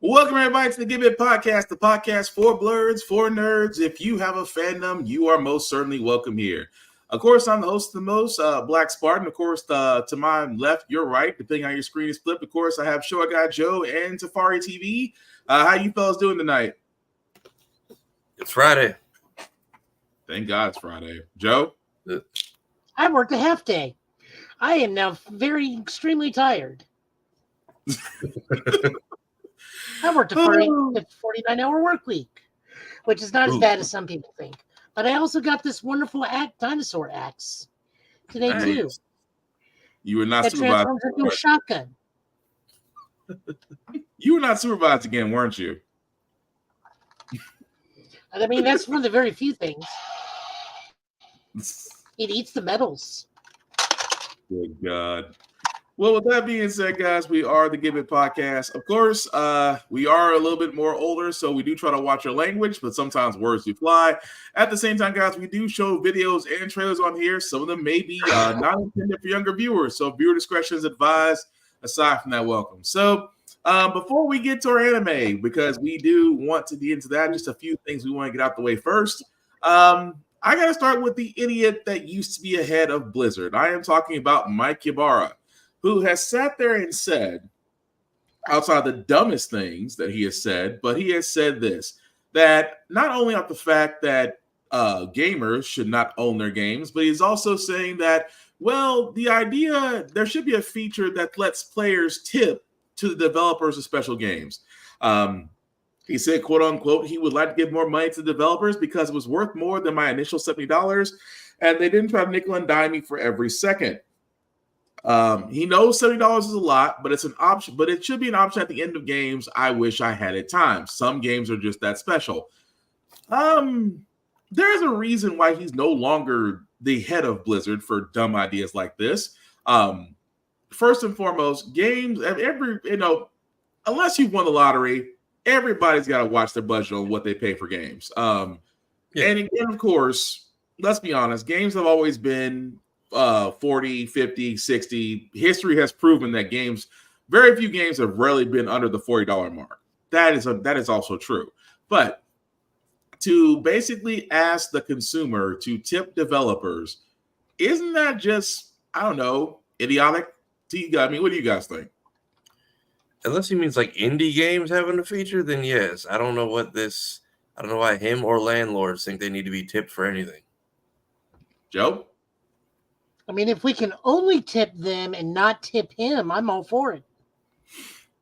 Welcome everybody to the Give It Podcast, the podcast for blurs, for nerds. If you have a fandom, you are most certainly welcome here. Of course, I'm the host of the most, Black Spartan. Of course, to my left, your right, depending on how your screen is flipped. Of course, I have Show Guy Joe and Tafari TV. How you fellas doing tonight? It's Friday. Thank God it's Friday. Joe? I worked a half day. I am now extremely tired. I worked a 49-hour work week, which is not as bad as some people think. But I also got this wonderful dinosaur axe today, too. You were not that supervised. Transforms into a shotgun. You were not supervised again, weren't you? I mean, that's one of the very few things. It eats the metals. Good God. Well, with that being said, guys, we are the Give It Podcast. Of course, we are a little bit more older, so we do try to watch our language, but sometimes words do fly. At the same time, guys, we do show videos and trailers on here. Some of them may be not intended for younger viewers, so viewer discretion is advised. Aside from that, welcome. So before we get to our anime, because we do want to get into that, just a few things we want to get out the way first. I got to start with the idiot that used to be ahead of Blizzard. I am talking about Mike Ybarra, who has sat there and said, outside the dumbest things that he has said, but he has said this, that not only of the fact that gamers should not own their games, but he's also saying that, well, the idea, there should be a feature that lets players tip to the developers of special games. He said, quote unquote, he would like to give more money to developers because it was worth more than my initial $70, and they didn't try to nickel and dime me for every second. He knows $70 is a lot, but it's an option, but it should be an option at the end of games. I wish I had at times. Some games are just that special. There's a reason why he's no longer the head of Blizzard for dumb ideas like this. First and foremost, games, unless you won the lottery, everybody's got to watch their budget on what they pay for games. And again, of course, let's be honest, games have always been 40, 50, 60. History has proven that very few games have rarely been under the $40 mark. That is also true. But to basically ask the consumer to tip developers, isn't that just, I don't know, idiotic? I mean, what do you guys think? Unless he means like indie games having a feature, then yes. I don't know why him or landlords think they need to be tipped for anything. Joe? I mean, if we can only tip them and not tip him, I'm all for it.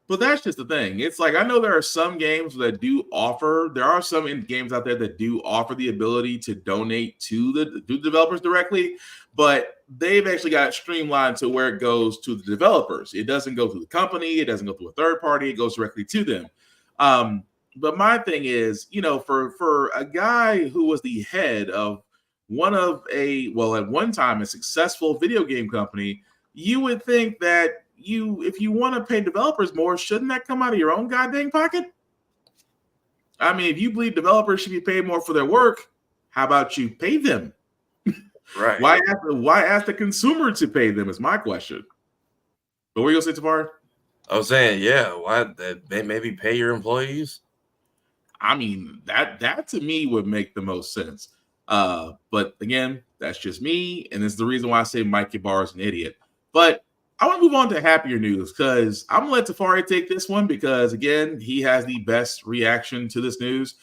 But that's just the thing. It's like, I know there are some games that do offer, there are some games out there that do offer the ability to donate to the developers directly, but they've actually got it streamlined to where it goes to the developers. It doesn't go through the company. It doesn't go through a third party. It goes directly to them. But my thing is, for a guy who was the head of at one time, a successful video game company, you would think that if you want to pay developers more, shouldn't that come out of your own goddamn pocket? I mean, if you believe developers should be paid more for their work, how about you pay them? Right. Why ask the consumer to pay them is my question. But what were you going to say, Tafari? I was saying, yeah, why they maybe pay your employees? I mean, that to me would make the most sense. But again, that's just me, and it's the reason why I say Mike Ybarra is an idiot. But I want to move on to happier news, because I'm going to let Tafari take this one, because, again, he has the best reaction to this news.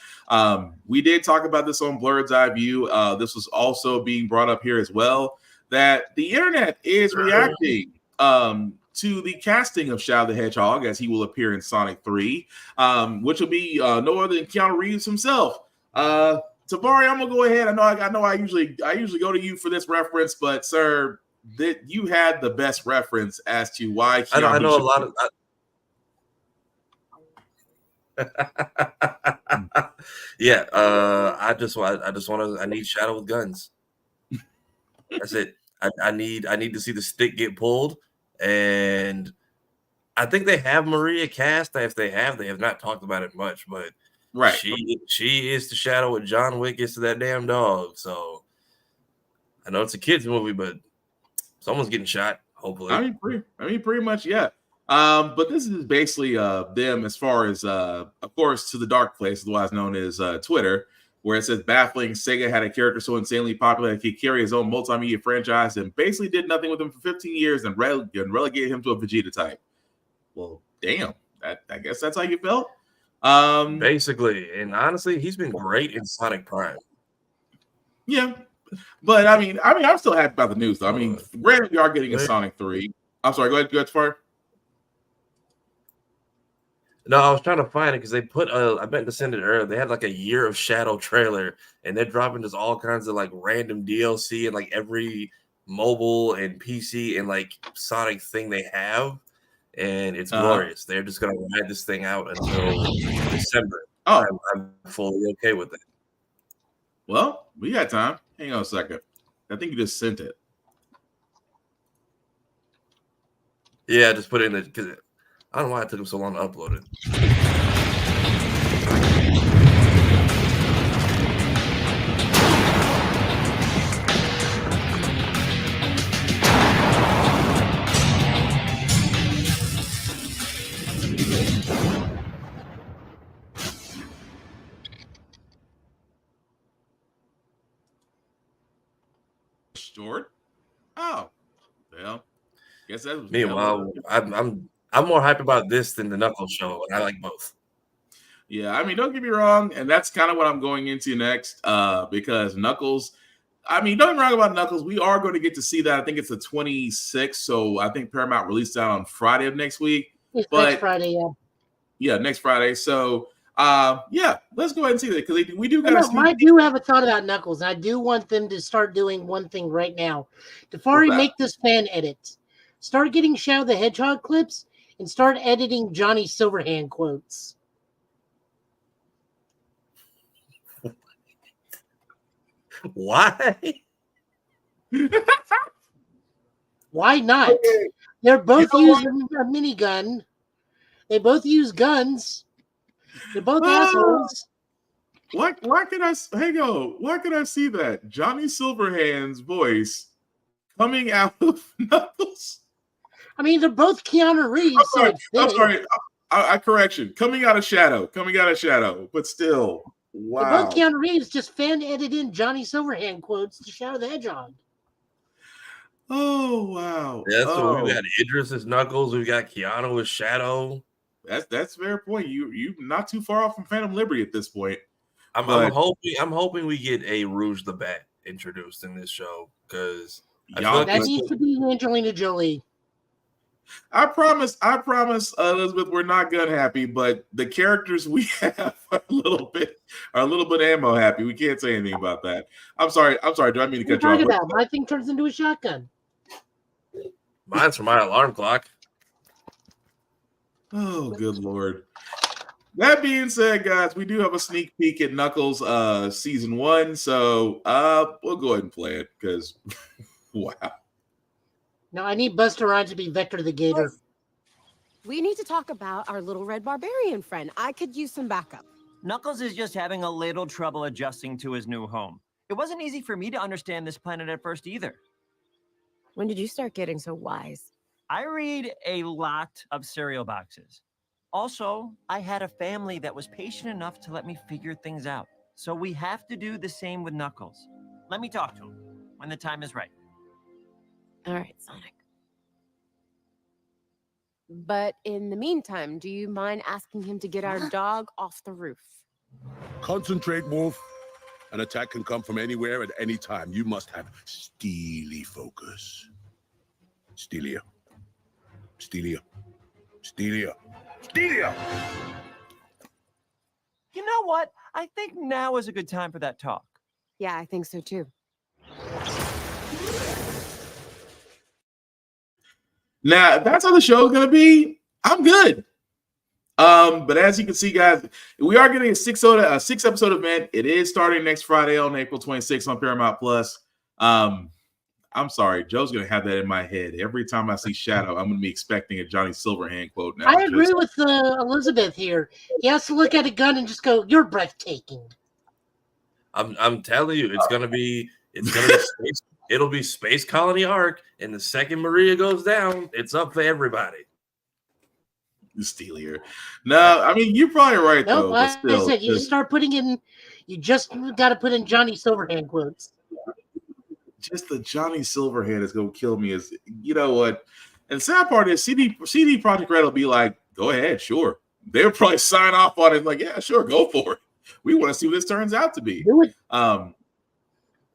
We did talk about this on Blurred's Eye View. This was also being brought up here as well, that the internet is reacting to the casting of Shadow the Hedgehog, as he will appear in Sonic 3, which will be no other than Keanu Reeves himself. Tafari, I'm going to go ahead. I know I usually go to you for this reference, but, sir, that you had the best reference as to why Keanu I know a lot of yeah, I need Shadow with guns. That's it. I need to see the stick get pulled, and I think they have Maria cast. If they have not talked about it much, but right, she is the Shadow what John Wick is to that damn dog. So I know it's a kids movie, but someone's getting shot, hopefully. I mean, pretty much, yeah. But this is basically them as far as of course to the dark place, otherwise known as Twitter, where it says baffling Sega had a character so insanely popular that he could carry his own multimedia franchise and basically did nothing with him for 15 years and relegated him to a Vegeta type. Well, damn. I guess that's how you felt. Basically, and honestly, he's been great in Sonic Prime. Yeah, but I mean, I'm still happy about the news though. I mean, granted, we are getting a Sonic 3. I'm sorry, go ahead, Fire. No, I was trying to find it because they put I meant to send it earlier. They had like a Year of Shadow trailer, and they're dropping just all kinds of like random DLC and like every mobile and PC and like Sonic thing they have, and it's glorious. They're just gonna ride this thing out until December. Oh, I'm fully okay with it. Well, we got time. Hang on a second. I think you just sent it. Yeah, just put it in the because I don't know why it took them so long to upload it. Short. Oh, well. Guess that was. Meanwhile, I'm more hype about this than the Knuckles show, and I like both. Yeah, I mean, don't get me wrong, and that's kind of what I'm going into next, because Knuckles. I mean, don't get me wrong about Knuckles. We are going to get to see that. I think it's the 26th, so I think Paramount released that on Friday of next week. It's next Friday, yeah. Yeah, next Friday. So, yeah, let's go ahead and see that because we do got. I do have a thought about Knuckles. I do want them to start doing one thing right now. Tafari, make this fan edit. Start getting Shadow the Hedgehog clips and start editing Johnny Silverhand quotes. Why? Why not? Okay. They're both using a minigun. They both use guns. They're both assholes. Why can I hang on? Why can I see that? Johnny Silverhand's voice coming out of Knuckles. I mean, they're both Keanu Reeves. I'm sorry. Correction. Coming out of Shadow. But still. Wow. They're both Keanu Reeves, just fan edited in Johnny Silverhand quotes to Shadow the Hedgehog. Oh, wow. Yeah, so we got Idris as Knuckles. We got Keanu as Shadow. That's a fair point. You not too far off from Phantom Liberty at this point. I'm hoping we get a Rouge the Bat introduced in this show because that needs to be Angelina Jolie. I promise, Elizabeth, we're not gun happy, but the characters we have are a little bit ammo happy. We can't say anything about that. I'm sorry. Do I mean to cut you off? My thing turns into a shotgun. Mine's for my alarm clock. Oh, good Lord. That being said, guys, we do have a sneak peek at Knuckles season 1. So we'll go ahead and play it because wow. Now I need Buster Rhymes to be Vector the Gator. We need to talk about our little red barbarian friend. I could use some backup. Knuckles is just having a little trouble adjusting to his new home. It wasn't easy for me to understand this planet at first either. When did you start getting so wise? I read a lot of cereal boxes. Also, I had a family that was patient enough to let me figure things out. So we have to do the same with Knuckles. Let me talk to him when the time is right. All right, Sonic. But in the meantime, do you mind asking him to get our dog off the roof? Concentrate, Wolf. An attack can come from anywhere at any time. You must have steely focus. Stelia. Stelia. Stelia. Stelia! You know what? I think now is a good time for that talk. Yeah, I think so too. Now, if that's how the show is going to be, I'm good. But as you can see, guys, we are getting a six episode event. It is starting next Friday on April 26th on Paramount Plus. I'm sorry, Joe's going to have that in my head. Every time I see Shadow, I'm going to be expecting a Johnny Silverhand quote now. I agree with Elizabeth here. He has to look at a gun and just go, "You're breathtaking." I'm telling you, it's gonna be space, Space Colony Arc, and the second Maria goes down, it's up for everybody. Steelier. No, I mean you're probably right Nope, though. like But still, I said, you just start putting in. You just got to put in Johnny Silverhand quotes. just the Johnny Silverhand is gonna kill me. Is you know what? And the sad part is CD Projekt Red will be like, go ahead, sure. They'll probably sign off on it, like, yeah, sure, go for it. We want to see what this turns out to be. Do it.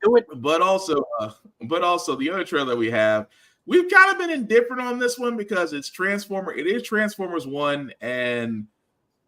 Do it. But also the other trailer that we have, we've kind of been indifferent on this one because it's Transformer. It is Transformers 1, and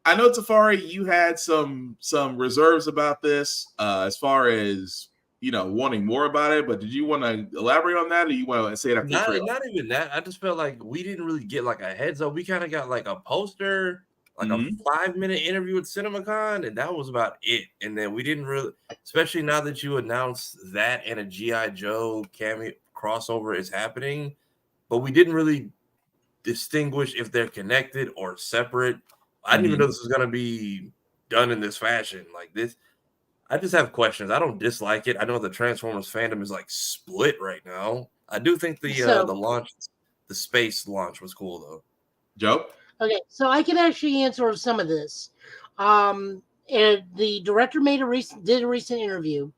I know Tafari, you had some reserves about this as far as wanting more about it. But did you want to elaborate on that, or you want to say it after the trailer? Not even that. I just felt like we didn't really get like a heads up. We kind of got like a poster, like a 5-minute interview with CinemaCon, and that was about it. And then we didn't really, especially now that you announced that and a G.I. Joe cameo crossover is happening, but we didn't really distinguish if they're connected or separate. I didn't even know this was going to be done in this fashion. Like this, I just have questions. I don't dislike it. I know the Transformers fandom is like split right now. I do think the launch, the space launch was cool though. Joe? Okay, so I can actually answer some of this. And the director did a recent interview.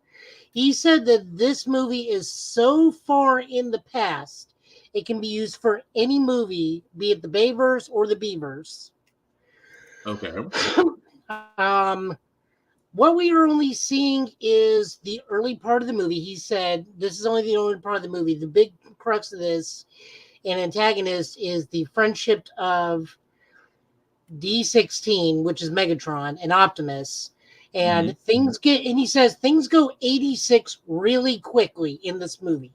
He said that this movie is so far in the past, it can be used for any movie, be it the Bayverse or the Beavers. Okay. What we are only seeing is the early part of the movie. He said this is only the early part of the movie. The big crux of this and antagonist is the friendship of D16, which is Megatron, and Optimus. And he says things go 86 really quickly in this movie.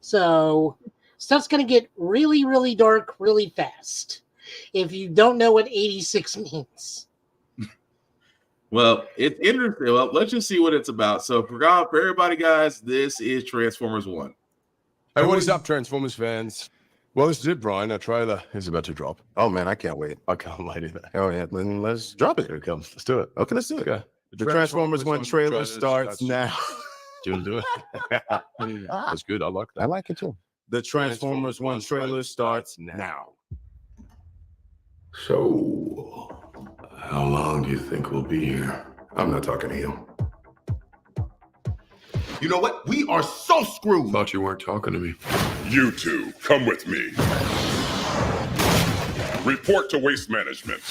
So stuff's going to get really, really dark really fast if you don't know what 86 means. Well, it's interesting. Well, let's just see what it's about. So for everybody, guys, this is Transformers 1. Hey, what is up, Transformers fans? Well, this is it, Brian. Our trailer is about to drop. Oh, man, I can't wait. I can't wait either. Oh, yeah, then let's drop it. Here it comes. Let's do it. Okay, let's do it. Okay. The Transformers 1 trailer starts now. Do you want to do it? That's good. I like that. I like it, too. The Transformers 1 trailer starts now. So, how long do you think we'll be here? I'm not talking to you. You know what? We are so screwed. Thought you weren't talking to me. You two, come with me. Report to Waste Management.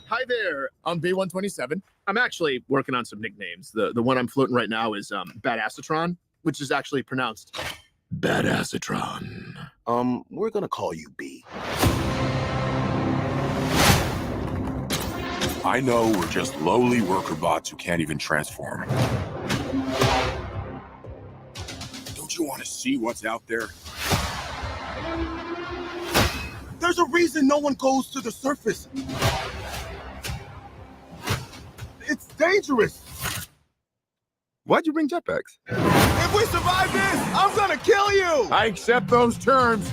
Hi there. I'm B127. I'm actually working on some nicknames. The one I'm floating right now is Badassatron, which is actually pronounced Badassatron. We're gonna call you B. I know we're just lowly worker bots who can't even transform. Don't you want to see what's out there? There's a reason no one goes to the surface. It's dangerous. Why'd you bring jetpacks? If we survive this, I'm gonna kill you. I accept those terms.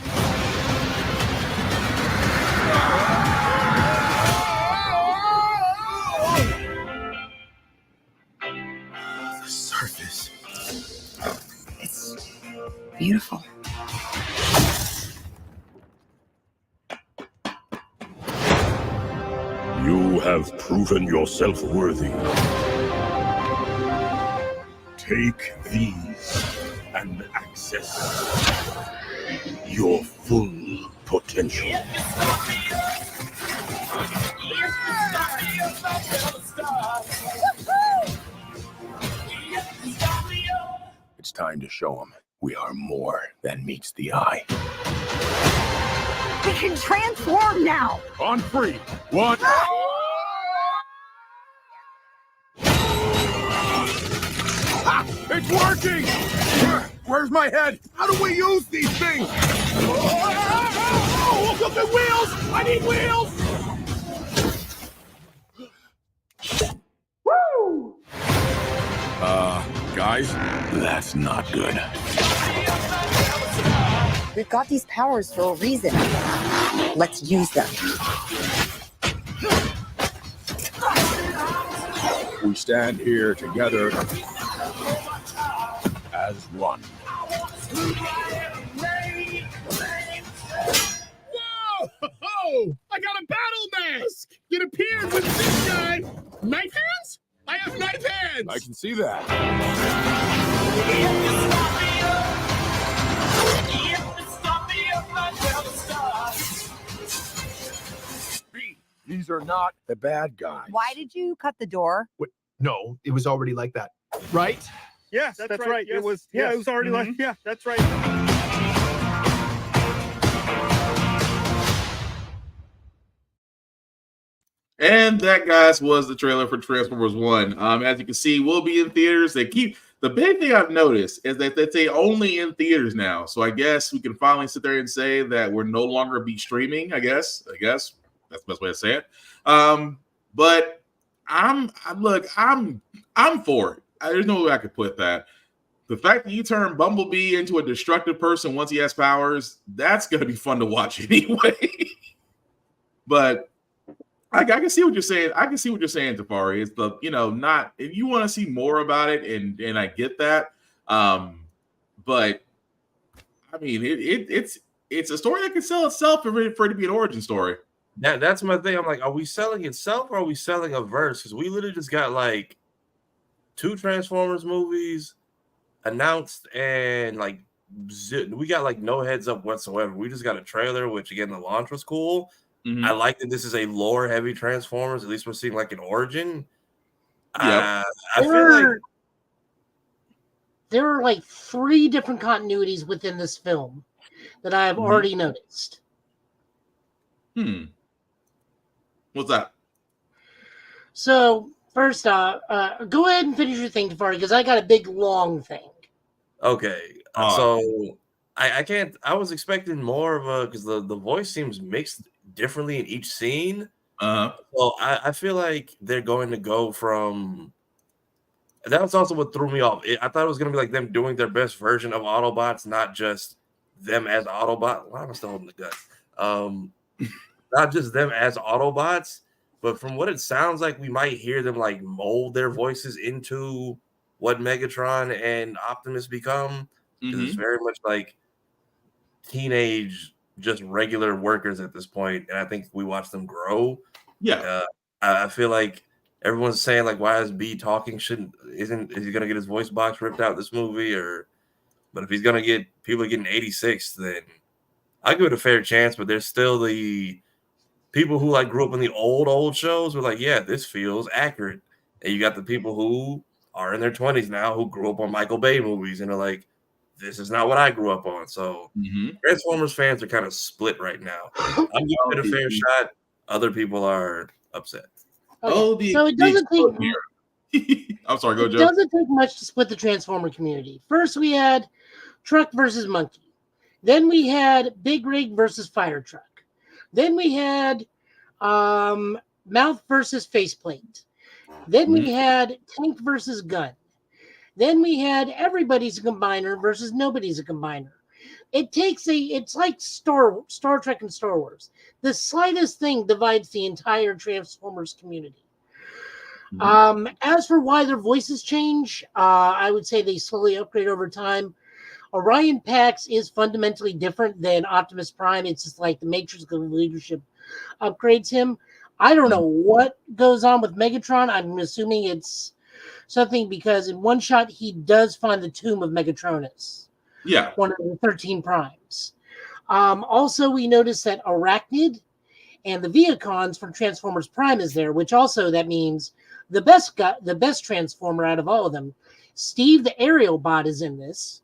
The surface. It's beautiful. You have proven yourself worthy. Take these and access your full potential. It's time to show them we are more than meets the eye. We can transform now. On 3, 1. It's working! Where's my head? How do we use these things? Oh, look at the wheels! I need wheels! Woo! Guys, that's not good. We've got these powers for a reason. Let's use them. We stand here together as one. Whoa! can see that. These are not the bad guys. Why did you cut the door? Wait, no, it was already like that, right? Yes, that's right. Yes. It was. Yeah, Yes. it was already like. Yeah, that's right. And that, guys, was the trailer for Transformers 1. As you can see, we'll be in theaters. The big thing I've noticed is that they say only in theaters now. So I guess we can finally sit there and say that we're no longer be streaming, I guess. That's the best way to say it. But I'm for it. There's no way I could put that. The fact that you turn Bumblebee into a destructive person once he has powers, that's going to be fun to watch anyway. But I can see what you're saying. I can see what you're saying, Tafari. It's not if you want to see more about it, and I get that. But I mean, it's a story that can sell itself for it to be an origin story. That's my thing. I'm like, are we selling itself or are we selling a verse? Because we literally just got like 2 Transformers movies announced, and like we got like no heads up whatsoever. We just got a trailer, which again, the launch was cool. Mm-hmm. I like that this is a lore heavy Transformers. At least we're seeing like an origin. Yeah, I feel like there are like 3 different continuities within this film that I've already noticed. What's that? So first off, go ahead and finish your thing, Tafari, because I got a big long thing. Okay, so I can't. I was expecting more of a because the voice seems mixed differently in each scene. Well, I feel like they're going to go from. That was also what threw me off. I thought it was going to be like them doing their best version of Autobots, not just them as Autobots. Why am I still holding the gun? Not just them as Autobots, but from what it sounds like, we might hear them like mold their voices into what Megatron and Optimus become. It's very much like teenage, just regular workers at this point, and I think we watch them grow. Yeah, I feel like everyone's saying like, why is B talking? Is he gonna get his voice box ripped out this movie? But if he's gonna get people getting 86, then I give it a fair chance. But there's still the people who like grew up in the old shows were like, yeah, this feels accurate. And you got the people who are in their 20s now who grew up on Michael Bay movies and are like, this is not what I grew up on. So Transformers fans are kind of split right now. I'm giving it a fair shot. Other people are upset. Okay. So it doesn't take. I'm sorry, go Joe. It doesn't take much to split the Transformer community. First, we had Truck versus Monkey. Then we had Big Rig versus Fire Truck. Then we had Mouth versus Faceplate. Then we had Tank versus Gun. Then we had Everybody's a Combiner versus Nobody's a Combiner. It's like Star Trek and Star Wars. The slightest thing divides the entire Transformers community. As for why their voices change, I would say they slowly upgrade over time. Orion Pax is fundamentally different than Optimus Prime. It's just like the Matrix of leadership upgrades him. I don't know what goes on with Megatron. I'm assuming it's something because in one shot he does find the tomb of Megatronus. Yeah. One of the 13 primes. Also, we noticed that Arachnid and the Viacons from Transformers Prime is there, which also that means the best Transformer out of all of them, Steve the Aerial Bot, is in this.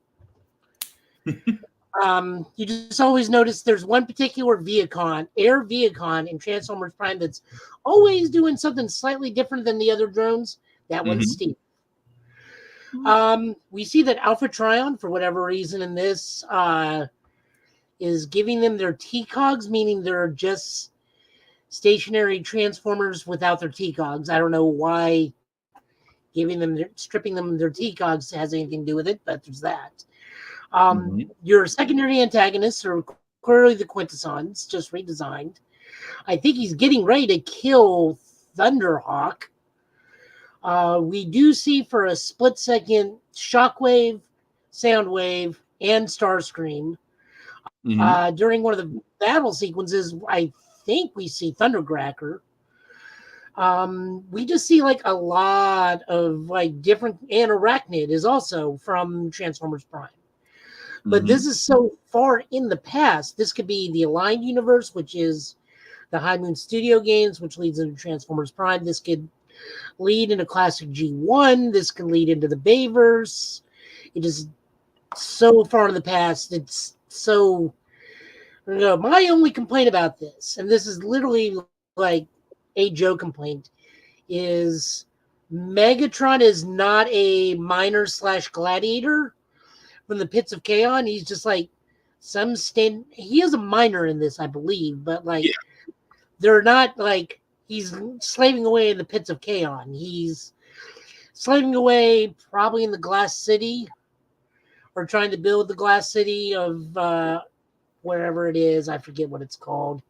You just always notice there's one particular Air Viacon in Transformers Prime that's always doing something slightly different than the other drones. That one's Steve. We see that Alpha Trion, for whatever reason in this, is giving them their T-Cogs, meaning they're just stationary Transformers without their T-Cogs. I don't know why stripping them their T-Cogs has anything to do with it, but there's that. Your secondary antagonists are clearly the Quintessons, just redesigned. I think he's getting ready to kill Thunderhawk. We do see for a split second Shockwave, Soundwave, and Starscream. During one of the battle sequences, I think we see Thundercracker. We just see like a lot of like different, and Arachnid is also from Transformers Prime. But this is so far in the past. This could be the Aligned Universe, which is the High Moon Studio games, which leads into Transformers Prime. This could lead into Classic G1. This could lead into the Bayverse. It is so far in the past. It's so... my only complaint about this, and this is literally like a Joe complaint, is Megatron is not a miner / gladiator from the pits of Chaos. He's just like he is a miner in this, I believe, but like they're not like he's slaving away in the pits of Chaos. He's slaving away probably in the Glass City, or trying to build the Glass City of wherever it is. I forget what it's called.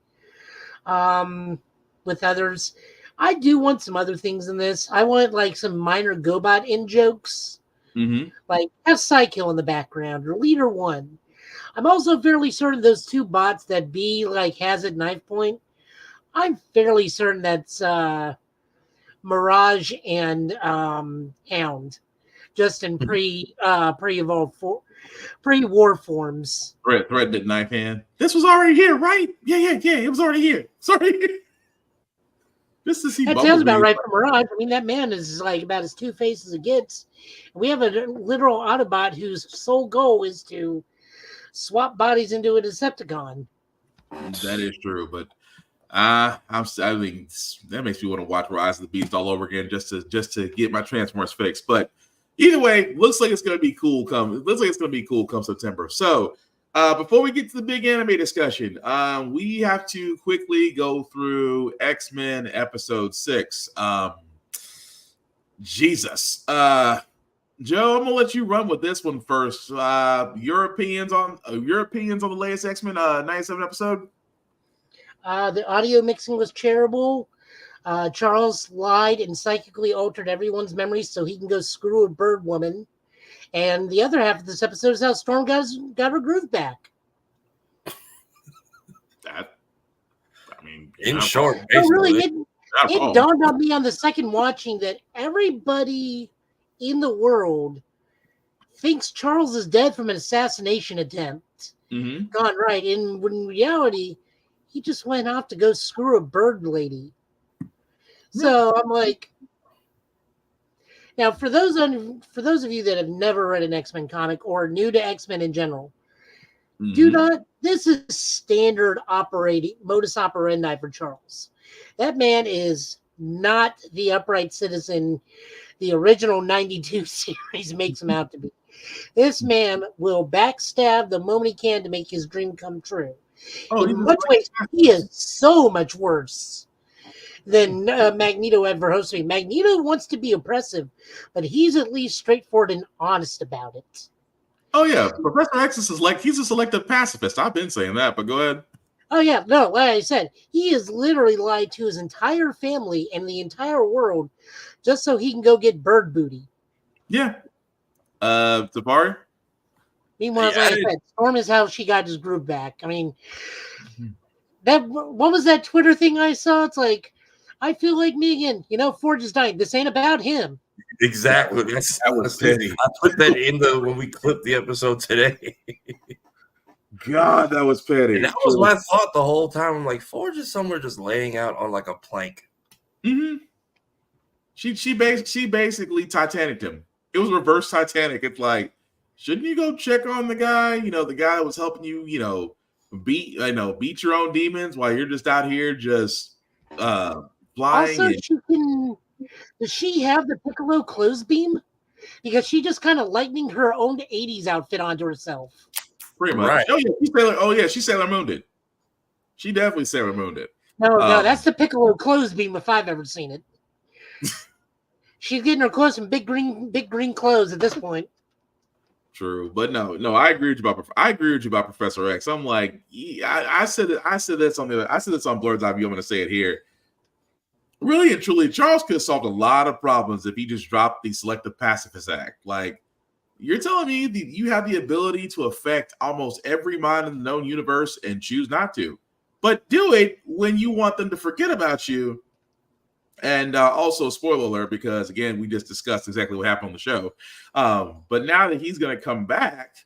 With others. I do want some other things in this. I want like some minor GoBot in jokes. Like have Psykill in the background or Leader 1. I'm also fairly certain those two bots that B like has at knife point. I'm fairly certain that's Mirage and Hound, just in pre-war forms. Threatened at knife hand. This was already here, right? Yeah. It was already here. Sorry. Just to see. That sounds about right for Mirage. I mean, that man is like about as two-faced as it gets. We have a literal Autobot whose sole goal is to swap bodies into a Decepticon. That is true, but I mean, that makes me want to watch Rise of the Beast all over again just to get my Transformers fixed. But either way, looks like it's going to be cool. Come September. So before we get to the big anime discussion, we have to quickly go through X-Men Ep.6. Jesus. Joe, I'm gonna let you run with this one first. Your opinions on the latest X-Men 97 episode? The audio mixing was terrible. Charles lied and psychically altered everyone's memories so he can go screw a bird woman. And the other half of this episode is how Storm got her groove back. In short, basically, it dawned on me on the second watching that everybody in the world thinks Charles is dead from an assassination attempt. Gone right. In reality, he just went off to go screw a bird lady. So I'm like, now for those of you that have never read an X-Men comic or new to X-Men in general, do not. This is standard modus operandi for Charles. That man is not the upright citizen the original 92 series makes him out to be. This man will backstab the moment he can to make his dream come true. In much ways, he is so much worse than Magneto ever hopes to be. Magneto wants to be oppressive, but he's at least straightforward and honest about it. Oh yeah, Professor X is he's a selective pacifist. I've been saying that, but go ahead. Oh yeah, no, like I said, he has literally lied to his entire family and the entire world just so he can go get bird booty. Yeah. Safari? Meanwhile, like I said, Storm is how she got his groove back. I mean, what was that Twitter thing I saw? It's like, I feel like Megan, Forge is dying. This ain't about him. Exactly. That was petty. I put that in when we clipped the episode today. God, that was petty. And that was my thought the whole time. I'm like, Forge is somewhere just laying out on like a plank. She basically Titanicked him. It was reverse Titanic. It's like, shouldn't you go check on the guy? The guy that was helping you, beat your own demons while you're just out here just flying. Also, does she have the Piccolo clothes beam? Because she just kind of lightning her own 80s outfit onto herself. Pretty much. Right. She Sailor Mooned it. She definitely Sailor Mooned it. No, that's the Piccolo clothes beam if I've ever seen it. She's getting her clothes in big green clothes at this point. True, but no, I agree with you about Professor X. I'm like, I said this on Blurred's Eye View. I'm going to say it here. Really and truly, Charles could have solved a lot of problems if he just dropped the Selective Pacifist Act. Like, you're telling me that you have the ability to affect almost every mind in the known universe and choose not to, but do it when you want them to forget about you. And also, spoiler alert, because again, we just discussed exactly what happened on the show. But now that he's going to come back,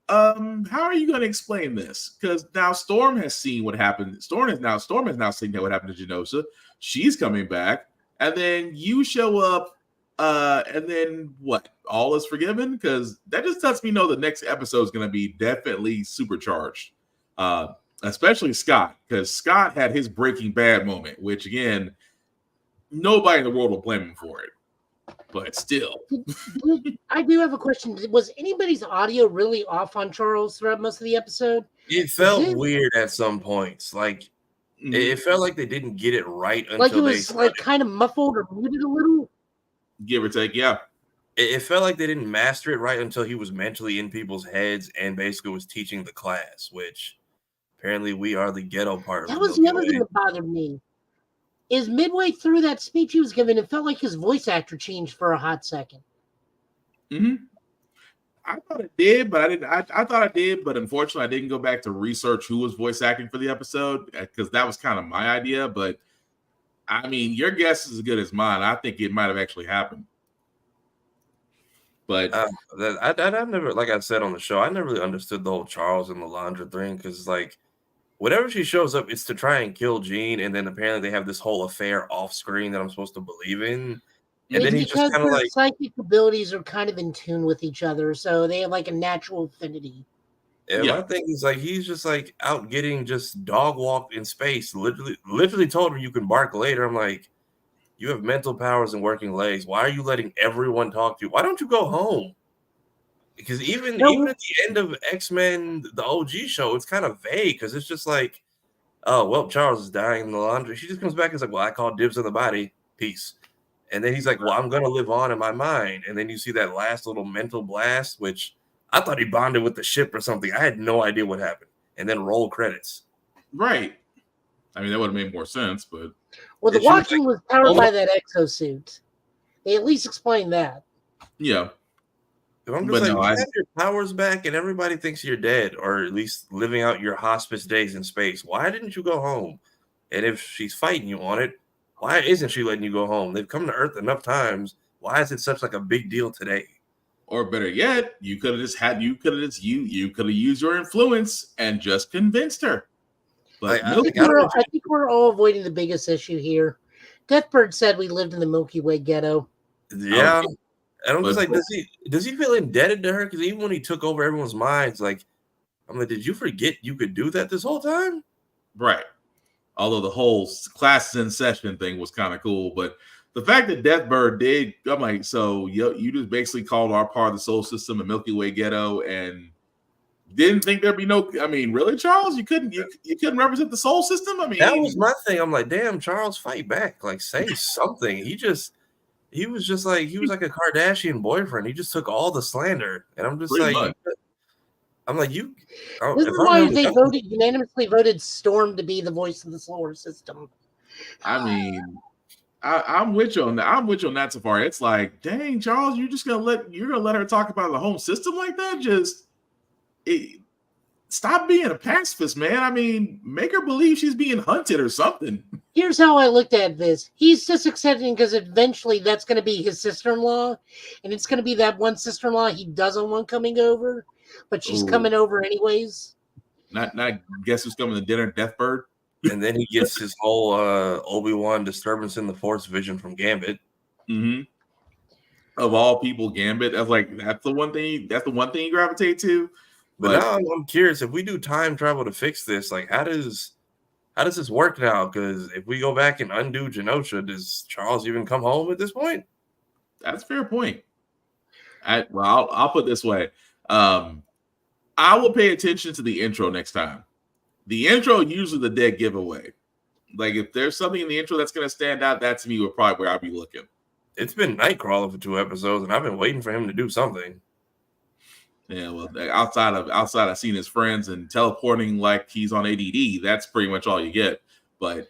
how are you going to explain this? Because now Storm has seen what happened. Storm has now seen what happened to Genosha. She's coming back, and then you show up, and then what? All is forgiven? Because that just lets me know the next episode is going to be definitely supercharged. Especially Scott, because Scott had his Breaking Bad moment, which again, nobody in the world will blame him for it. But still, I do have a question. Was anybody's audio really off on Charles throughout most of the episode? It felt weird at some points. Like it felt like they didn't get it right until like it was like kind of muffled or muted a little. Give or take, yeah. It felt like they didn't master it right until he was mentally in people's heads and basically was teaching the class, which apparently we are the ghetto part. That was the other thing that bothered me. Is midway through that speech he was giving, it felt like his voice actor changed for a hot second. I thought it did, but I didn't. I thought I did, but unfortunately, I didn't go back to research who was voice acting for the episode because that was kind of my idea. But I mean, your guess is as good as mine. I think it might have actually happened. But I never, like I said on the show, I never really understood the whole Charles and Lalandra thing because, like, whenever she shows up, it's to try and kill Jean, and then apparently they have this whole affair off screen that I'm supposed to believe in. And then he's just kind of like psychic abilities are kind of in tune with each other, so they have like a natural affinity. And my thing is like he's just like out getting just dog walked in space. Literally told him you can bark later. I'm like, you have mental powers and working legs. Why are you letting everyone talk to you? Why don't you go home? Because even at the end of X-Men, the OG show, it's kind of vague because it's just like, oh, well, Charles is dying in the laundry. She just comes back and is like, well, I called dibs on the body. Peace. And then he's like, well, I'm going to live on in my mind. And then you see that last little mental blast, which I thought he bonded with the ship or something. I had no idea what happened. And then roll credits. Right. I mean, that would have made more sense, but. Well, the Watching was powered by that exosuit. They at least explained that. Yeah. I'm just you have your powers back and everybody thinks you're dead or at least living out your hospice days in space. Why didn't you go home? And if she's fighting you on it, why isn't she letting you go home? They've come to Earth enough times. Why is it such like a big deal today? Or better yet, you could have used your influence and just convinced her. But I think we're all avoiding the biggest issue here. Deathbird said we lived in the Milky Way ghetto. Yeah. And I'm just like, does he feel indebted to her? Because even when he took over everyone's minds, like, I'm like, did you forget you could do that this whole time? Right. Although the whole classes in session thing was kind of cool, but the fact that Deathbird did, I'm like, so you just basically called our part of the solar system a Milky Way ghetto and didn't think there'd be no. I mean, really, Charles, you couldn't represent the solar system. I mean, that was my thing. I'm like, damn, Charles, fight back, like say something. He was like a Kardashian boyfriend. He just took all the slander, and I'm just pretty like, much. I'm like, you. This is why they unanimously voted Storm to be the voice of the solar system. I mean, I'm with you on that. I'm with you on that so far. It's like, dang, Charles, you're gonna let her talk about the home system like that? Stop being a pacifist, man. I mean, make her believe she's being hunted or something. Here's how I looked at this. He's just accepting because eventually that's going to be his sister-in-law, and it's going to be that one sister-in-law he doesn't want coming over, but she's coming over anyways. Not guess who's coming to dinner? Deathbird. And then he gets his whole Obi-Wan disturbance in the Force vision from Gambit. Mm-hmm. Of all people, Gambit. That's the one thing you gravitate to. But now I'm curious, if we do time travel to fix this, like how does this work now? Because if we go back and undo Genosha, does Charles even come home at this point? That's a fair point. I'll put it this way. I will pay attention to the intro next time. The intro usually the dead giveaway. Like if there's something in the intro that's going to stand out, that to me would probably where I'll be looking. It's been Nightcrawler for 2 episodes, and I've been waiting for him to do something. Yeah, well, outside of seeing his friends and teleporting like he's on ADD, that's pretty much all you get. But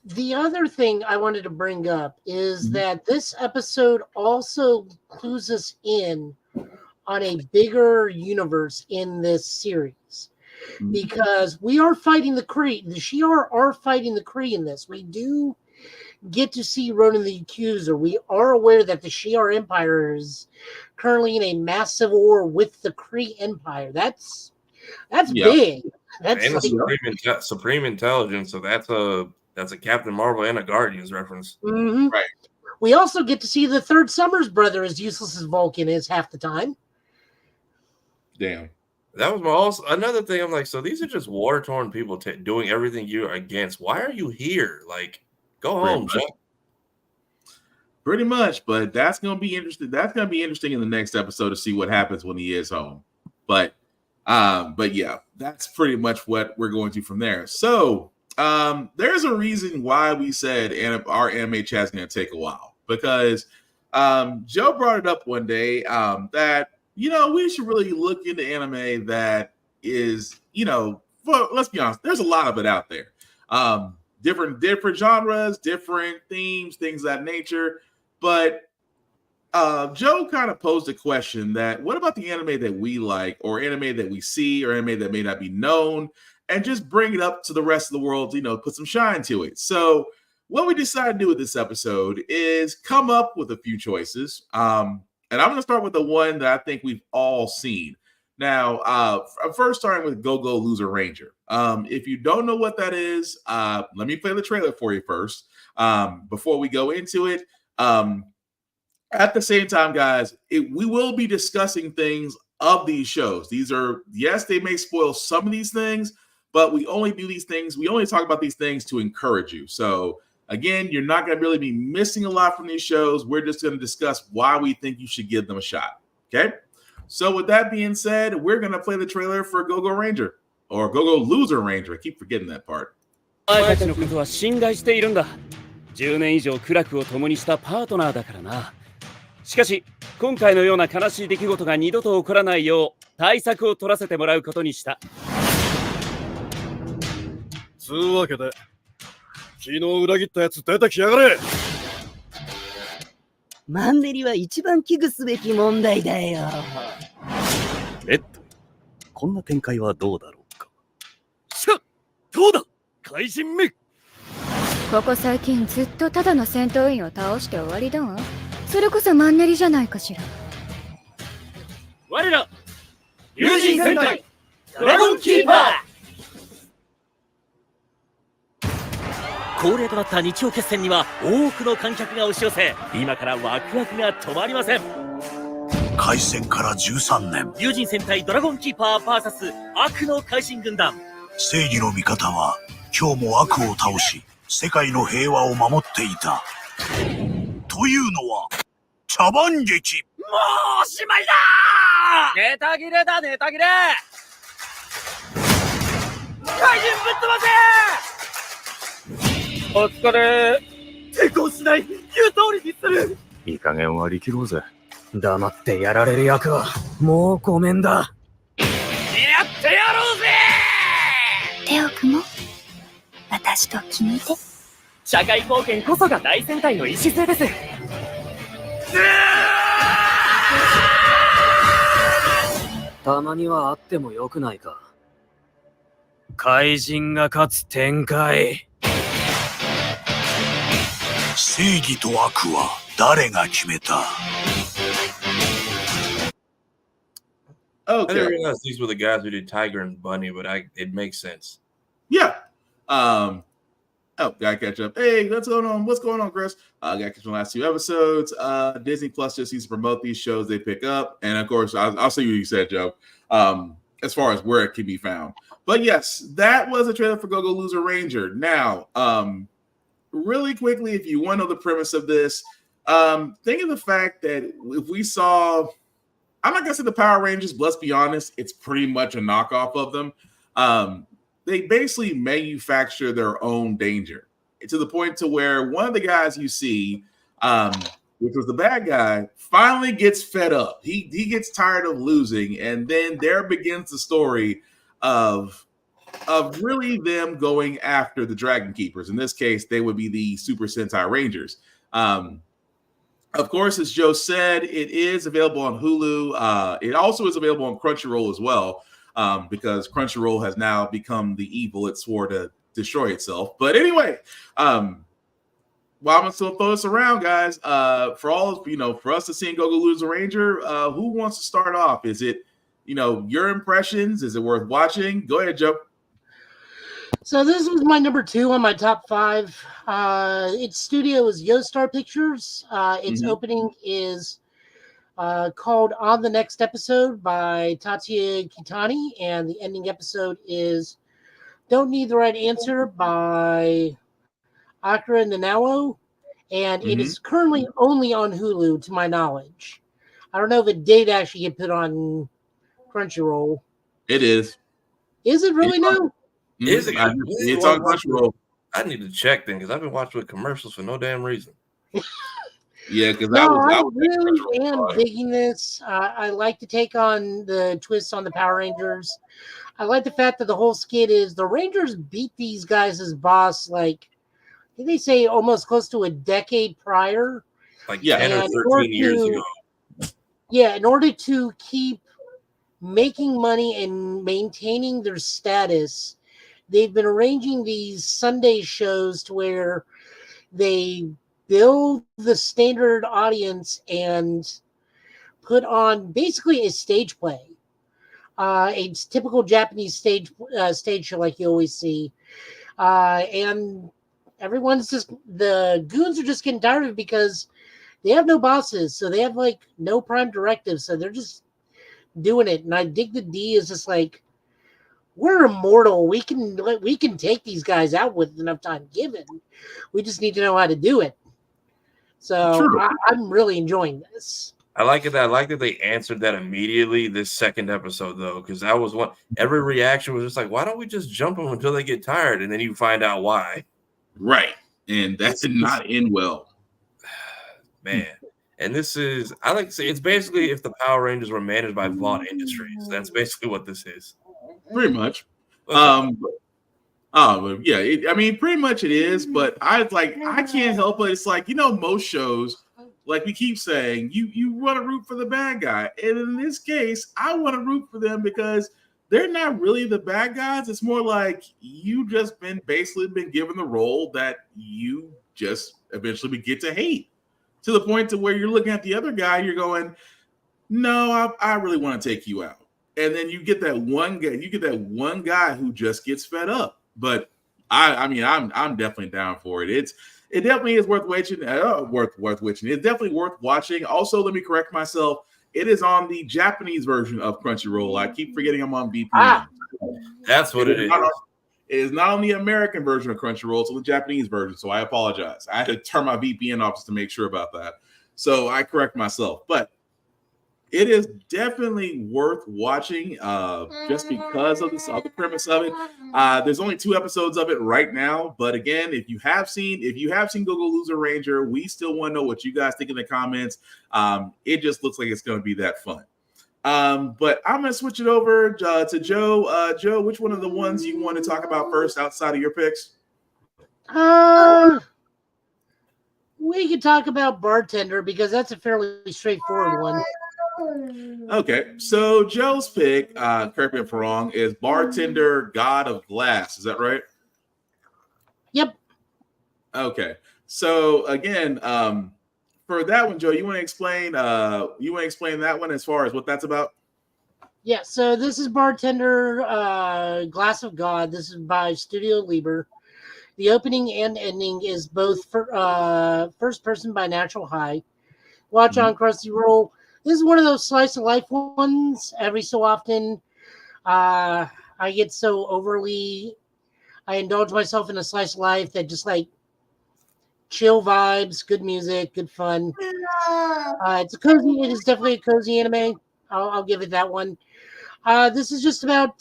the other thing I wanted to bring up is that this episode also clues us in on a bigger universe in this series. Because we are fighting the Kree. The Shi'ar are fighting the Kree in this. We do get to see Ronan the Accuser. We are aware that the Shi'ar Empire is currently in a mass civil war with the Kree Empire. That's big. That's and like, supreme intelligence. So that's a Captain Marvel and a Guardians reference. mm-hmm. Right. We also get to see the third Summers brother as useless as Vulcan is half the time. Damn. That was another thing. I'm like, so these are just war-torn people doing everything you're against. Why are you here? Like, go home, Chuck. Pretty much, but that's gonna be interesting. That's gonna be interesting in the next episode to see what happens when he is home. But yeah, that's pretty much what we're going to from there. So there's a reason why we said our anime chat is gonna take a while, because Joe brought it up one day that we should really look into anime that is, well, let's be honest, there's a lot of it out there. Different genres, different themes, things of that nature. But Joe kind of posed a question that what about the anime that we like, or anime that we see, or anime that may not be known, and just bring it up to the rest of the world, put some shine to it. So what we decided to do with this episode is come up with a few choices. And I'm going to start with the one that I think we've all seen. Now, I'm first starting with Go-Go Loser Ranger. If you don't know what that is, let me play the trailer for you first before we go into it. At the same time, guys, we will be discussing things of these shows. These are, yes, they may spoil some of these things, but we only do these things. We only talk about these things to encourage you. So again, you're not going to really be missing a lot from these shows. We're just going to discuss why we think you should give them a shot. Okay. So with that being said, we're going to play the trailer for Go-Go Ranger, or Go-Go Loser Ranger. I keep forgetting that part. 10年以上苦楽を共にしたパートナーだからな。しかし、今回のような悲しい出来事が二度と起こらないよう対策を取らせてもらうことにした。つうわけで、昨日裏切ったやつ出てきやがれ。マンネリは一番危惧すべき問題だよ。レッド、こんな展開はどうだろうか。しか、どうだ、怪人め。ここ最近ずっとただの戦闘員を倒して終わりだわ。それこそマンネリじゃないかしら。我ら友人戦隊ドラゴンキーパー。恒例となった日曜決戦には多くの観客が押し寄せ、今からワクワクが止まりません。開戦から13年、友人戦隊ドラゴンキーパー VS 悪の怪人軍団。正義の味方は今日も悪を倒し、世界の平和を守っていた。というのは茶番劇。もうおしまいだー。ネタ切れだ、ネタ切れ。怪人ぶっ飛ばせ。お疲れ。抵抗しない。言う通りにする。いい加減割り切ろうぜ。黙ってやられる役はもうごめんだ。やってやろうぜ。手を組もう。私と君で。社会貢献こそが大戦隊の礎です。たまにはあってもよくないか。怪人が勝つ展開。正義と悪は誰が決めた？ I didn't realize these were the guys who did Tiger and Bunny, but it makes sense. Yeah. Gotta catch up. Hey, what's going on? What's going on, Chris? Gotta catch the last 2 episodes. Disney Plus just needs to promote these shows they pick up. And of course, I'll see what you said, Joe, as far as where it can be found. But yes, that was a trailer for Go-Go Loser Ranger. Now, really quickly, if you want to know the premise of this, think of the fact that if we saw, I'm not gonna say the Power Rangers, but let's be honest, it's pretty much a knockoff of them. They basically manufacture their own danger to the point to where one of the guys you see, which was the bad guy, finally gets fed up. He gets tired of losing, and then there begins the story of really them going after the Dragon Keepers. In this case, they would be the Super Sentai Rangers. Of course, as Joe said, it is available on Hulu. It also is available on Crunchyroll as well. Because Crunchyroll has now become the evil it swore to destroy itself. But anyway, well, I'm gonna still throw this around, guys. For all for us to see Gogo lose a Ranger, who wants to start off? Is it your impressions? Is it worth watching? Go ahead, Joe. So this was my number 2 on my top 5. Its studio is Yostar Pictures. Its opening is called On the Next Episode by Tatsuya Kitani, and the ending episode is Don't Need the Right Answer by Akira Nanawo, and it is currently only on Hulu, to my knowledge. I don't know if it did actually get put on Crunchyroll. It is. Is it really now? Is it? It's on Crunchyroll. I need to check then because I've been watching with commercials for no damn reason. Yeah, because I really am digging this. I like to take on the twists on the Power Rangers. I like the fact that the whole skit is the Rangers beat these guys as boss, like, did they say almost close to a decade prior? Like 10 or 13 years ago. Yeah, in order to keep making money and maintaining their status, they've been arranging these Sunday shows to where they build the standard audience and put on basically a stage play, a typical Japanese stage show like you always see, and everyone's just, the goons are just getting tired of it because they have no bosses, so they have like no prime directives, so they're just doing it. And I dig the D is just like, we're immortal. We can take these guys out with enough time given. We just need to know how to do it. So I'm really enjoying this. I like it. I like that they answered that immediately this second episode, though, because that was one. Every reaction was just like, "Why don't we just jump them until they get tired?" And then you find out why. Right, and that did not end well, man. And this is, I like to say, it's basically if the Power Rangers were managed by Vaught Industries. That's basically what this is. Pretty much. Yeah. I mean, pretty much it is. But I can't help it. It's like, most shows, like we keep saying, you want to root for the bad guy, and in this case, I want to root for them because they're not really the bad guys. It's more like you just basically been given the role that you just eventually get to hate, to the point to where you're looking at the other guy, you're going, no, I really want to take you out. And then you get that one guy who just gets fed up. But I'm definitely down for it. It definitely is worth watching. It's definitely worth watching. Also, let me correct myself. It is on the Japanese version of Crunchyroll. I keep forgetting I'm on VPN. That's what it is. It is not on the American version of Crunchyroll, it's on the Japanese version. So I apologize. I had to turn my VPN off to make sure about that. So I correct myself. But it is definitely worth watching just because of the premise of it. There's only 2 episodes of it right now. But again, if you have seen Gogo Loser Ranger, we still want to know what you guys think in the comments. It just looks like it's going to be that fun. But I'm going to switch it over to Joe. Joe, which one of the ones you want to talk about first outside of your picks? We could talk about Bartender because that's a fairly straightforward one. Okay, so Joe's pick, correct me if I'm wrong, is Bartender God of Glass. Is that right? Yep. Okay, so again, for that one, Joe, you want to explain that one as far as what that's about? Yeah, so this is Bartender Glass of God. This is by Studio Liber. The opening and ending is both first person by Natural High. Watch on Crunchyroll. This is one of those slice of life ones. Every so often, I get so overly, I indulge myself in a slice of life that just like chill vibes, good music, good fun. It's a cozy. It is definitely a cozy anime. I'll give it that one. This is just about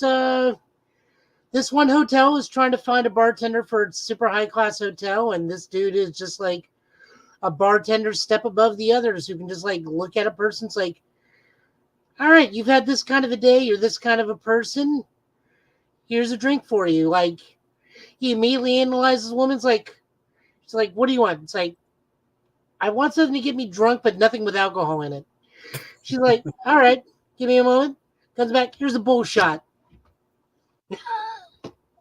this one hotel is trying to find a bartender for its super high class hotel, and this dude is just like a bartender step above the others who can just like look at a person. It's like, all right, you've had this kind of a day. You're this kind of a person. Here's a drink for you. Like, he immediately analyzes the woman's like, it's like, what do you want? It's like, I want something to get me drunk, but nothing with alcohol in it. She's like, all right, give me a moment. Comes back. Here's a bull shot.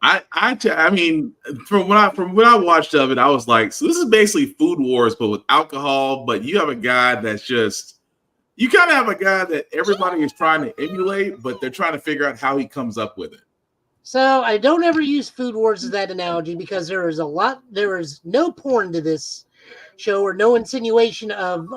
I mean, from what I watched of it, I was like, so this is basically Food Wars, but with alcohol. But you have a guy that's just, you kind of have a guy that everybody is trying to emulate, but they're trying to figure out how he comes up with it. So I don't ever use Food Wars as that analogy because there is no porn to this show or no insinuation of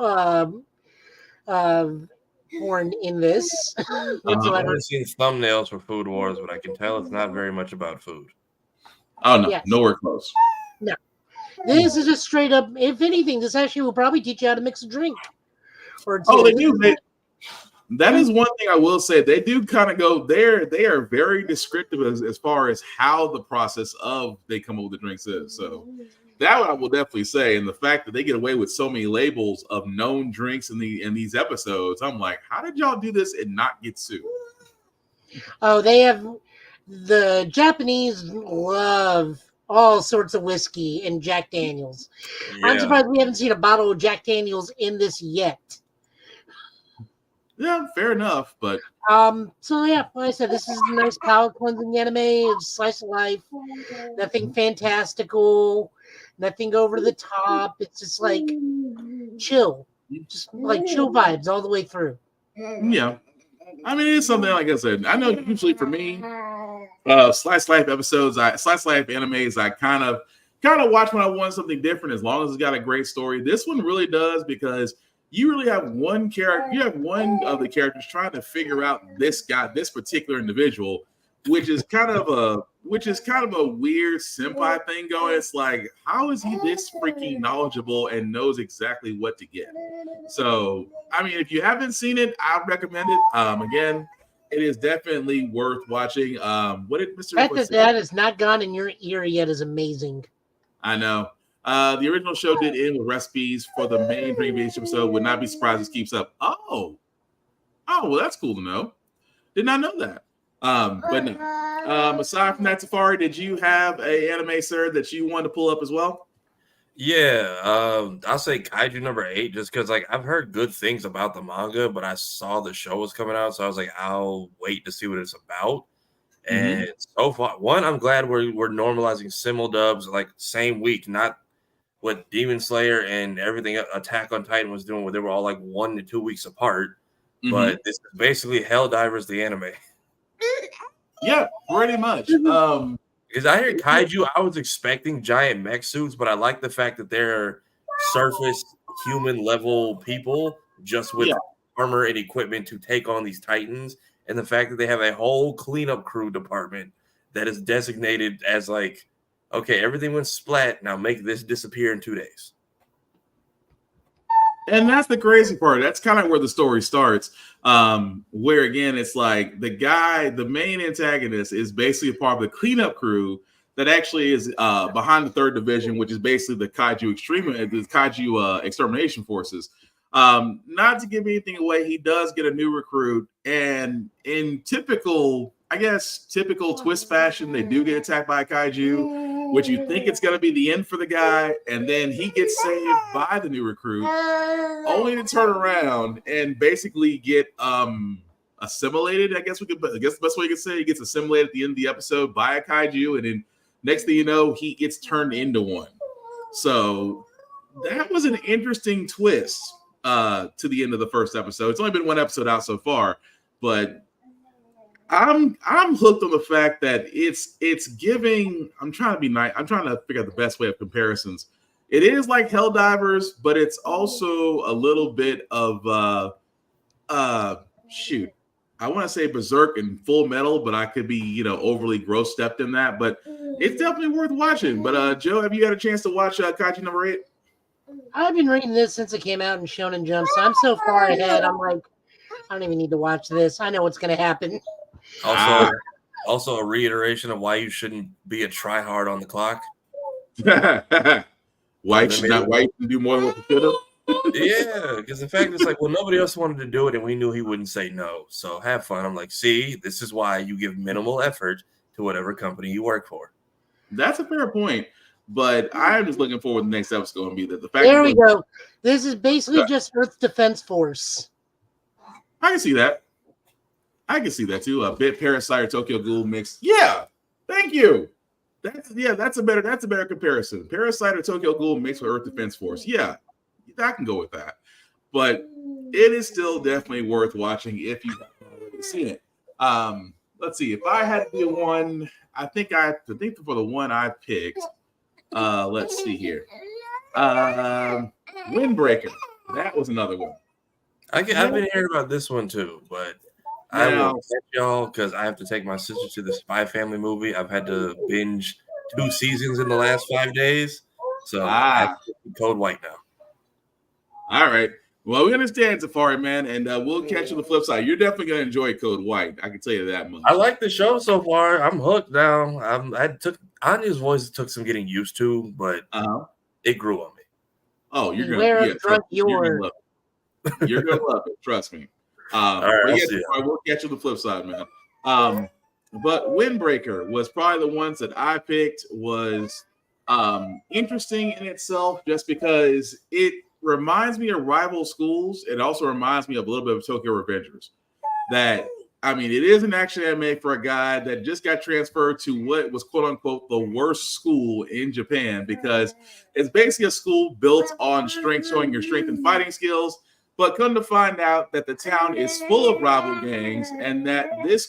porn in this I've whatsoever. only seen thumbnails for Food Wars, but I can tell it's not very much about food. Oh no, Yes. nowhere close. No, this is just straight up. If anything, this actually will probably teach you how to mix a drink. Or they do. That is one thing I will say. They do kind of go there. They are very descriptive as far as how the process of they come up with the drinks is. So that one I will definitely say. And the fact that they get away with so many labels of known drinks in these episodes, I'm like, how did y'all do this and not get sued? Oh, they have the Japanese love all sorts of whiskey and Jack Daniels. Yeah. I'm surprised we haven't seen a bottle of Jack Daniels in this yet. Yeah, fair enough. But so yeah, like I said, this is a nice palate cleansing anime. It's slice of life, nothing fantastical, nothing over the top. It's just like chill, just like chill vibes all the way through. Yeah, I mean, it's something like I said. I know usually for me, slice life episodes, slice life animes, I kind of watch when I want something different. As long as it's got a great story, this one really does because you really have one character. You have one of the characters trying to figure out this particular individual, which is kind of a weird senpai thing going. It's like, how is he this freaking knowledgeable and knows exactly what to get? So, I mean, if you haven't seen it, I recommend it. Again, it is definitely worth watching. What did Mr. The fact that has not gone in your ear yet is amazing. I know. The original show did end with recipes for the main Dream Beach episode. Would not be surprised this keeps up. Oh, well, that's cool to know. Did not know that. But no. Aside from that, Safari, did you have a anime, sir, that you wanted to pull up as well? Yeah, I'll say Kaiju number 8 just because like I've heard good things about the manga, but I saw the show was coming out, so I was like, I'll wait to see what it's about. And so far, I'm glad we're normalizing simul dubs like same week, not what Demon Slayer and everything Attack on Titan was doing, where they were all like 1 to 2 weeks apart. But this is basically Helldivers the anime. Yeah, pretty much. Because I hear Kaiju, I was expecting giant mech suits, but I like the fact that they're surface human level people just with armor and equipment to take on these Titans. And the fact that they have a whole cleanup crew department that is designated as like, okay, everything went splat. Now make this disappear in 2 days. And that's the crazy part. That's kind of where the story starts. Where again, it's like the main antagonist is basically a part of the cleanup crew that actually is behind the 3rd Division, which is basically the Kaiju extermination forces. Not to give anything away, he does get a new recruit, and in typical twist fashion, they do get attacked by a kaiju, which you think it's going to be the end for the guy, and then he gets saved by the new recruit, only to turn around and basically get assimilated. I guess the best way you could say, he gets assimilated at the end of the episode by a kaiju, and then next thing you know, he gets turned into one. So that was an interesting twist to the end of the first episode. It's only been 1 episode out so far, but I'm hooked on the fact that it's giving. I'm trying to be nice. I'm trying to figure out the best way of comparisons. It is like Helldivers, but it's also a little bit of shoot. I want to say Berserk and Full Metal, but I could be overly gross stepped in that. But it's definitely worth watching. But Joe, have you had a chance to watch Kaiju number 8? I've been reading this since it came out in Shonen Jump, so I'm so far ahead. I'm like, I don't even need to watch this. I know what's going to happen. Also, a reiteration of why you shouldn't be a tryhard on the clock. Why you should do more than what you could have? Yeah, because the fact is like, well, nobody else wanted to do it, and we knew he wouldn't say no. So have fun. I'm like, see, this is why you give minimal effort to whatever company you work for. That's a fair point. But I'm just looking forward to the next episode going to be that the fact. There we go. This is basically just Earth Defense Force. I can see that. I can see that too. A bit Parasite or Tokyo Ghoul mix. Yeah. Thank you. That's a better comparison. Parasite or Tokyo Ghoul mixed with Earth Defense Force. Yeah, I can go with that. But it is still definitely worth watching if you haven't already seen it. Let's see. If I had to do one, I think for the one I picked. Let's see here. Windbreaker. That was another one. I've been hearing about this one too, but I will catch y'all because I have to take my sister to the Spy Family movie. I've had to binge 2 seasons in the last 5 days, so I have to Code White now. All right. Well, we understand, Safari Man, and we'll catch you on the flip side. You're definitely going to enjoy Code White. I can tell you that much. I like the show so far. I'm hooked now. Anya's voice took some getting used to, but it grew on me. Oh, you're going to love it. You're going to love it. Trust me. All right, we'll catch you on the flip side, man. But Windbreaker was probably the ones that I picked was interesting in itself just because it reminds me of rival schools. It also reminds me of a little bit of Tokyo Revengers. It is an action anime for a guy that just got transferred to what was quote unquote the worst school in Japan because it's basically a school built on showing your strength and fighting skills. But come to find out that the town is full of rival gangs and that this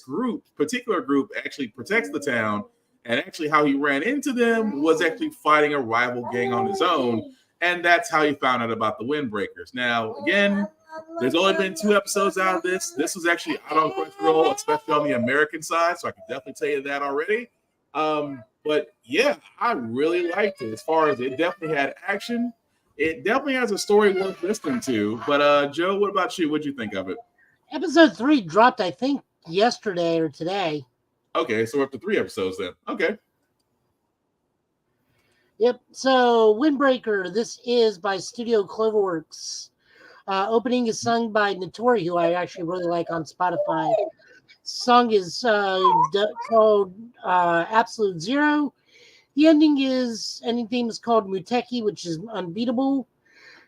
particular group, actually protects the town. And actually how he ran into them was actually fighting a rival gang on his own. And that's how he found out about the Windbreakers. Now, again, there's only been 2 episodes out of this. This was actually out on Crunchyroll, especially on the American side. So I can definitely tell you that already. But yeah, I really liked it. As far as it definitely had action. It definitely has a story worth listening to. But Joe, what about you? What'd you think of it? Episode 3 dropped, I think, yesterday or today. Okay, so we're up to 3 episodes then. Okay. Yep. So Windbreaker, this is by Studio Cloverworks. Opening is sung by Notori, who I actually really like on Spotify. Song is called Absolute Zero. The ending theme is called Muteki, which is Unbeatable.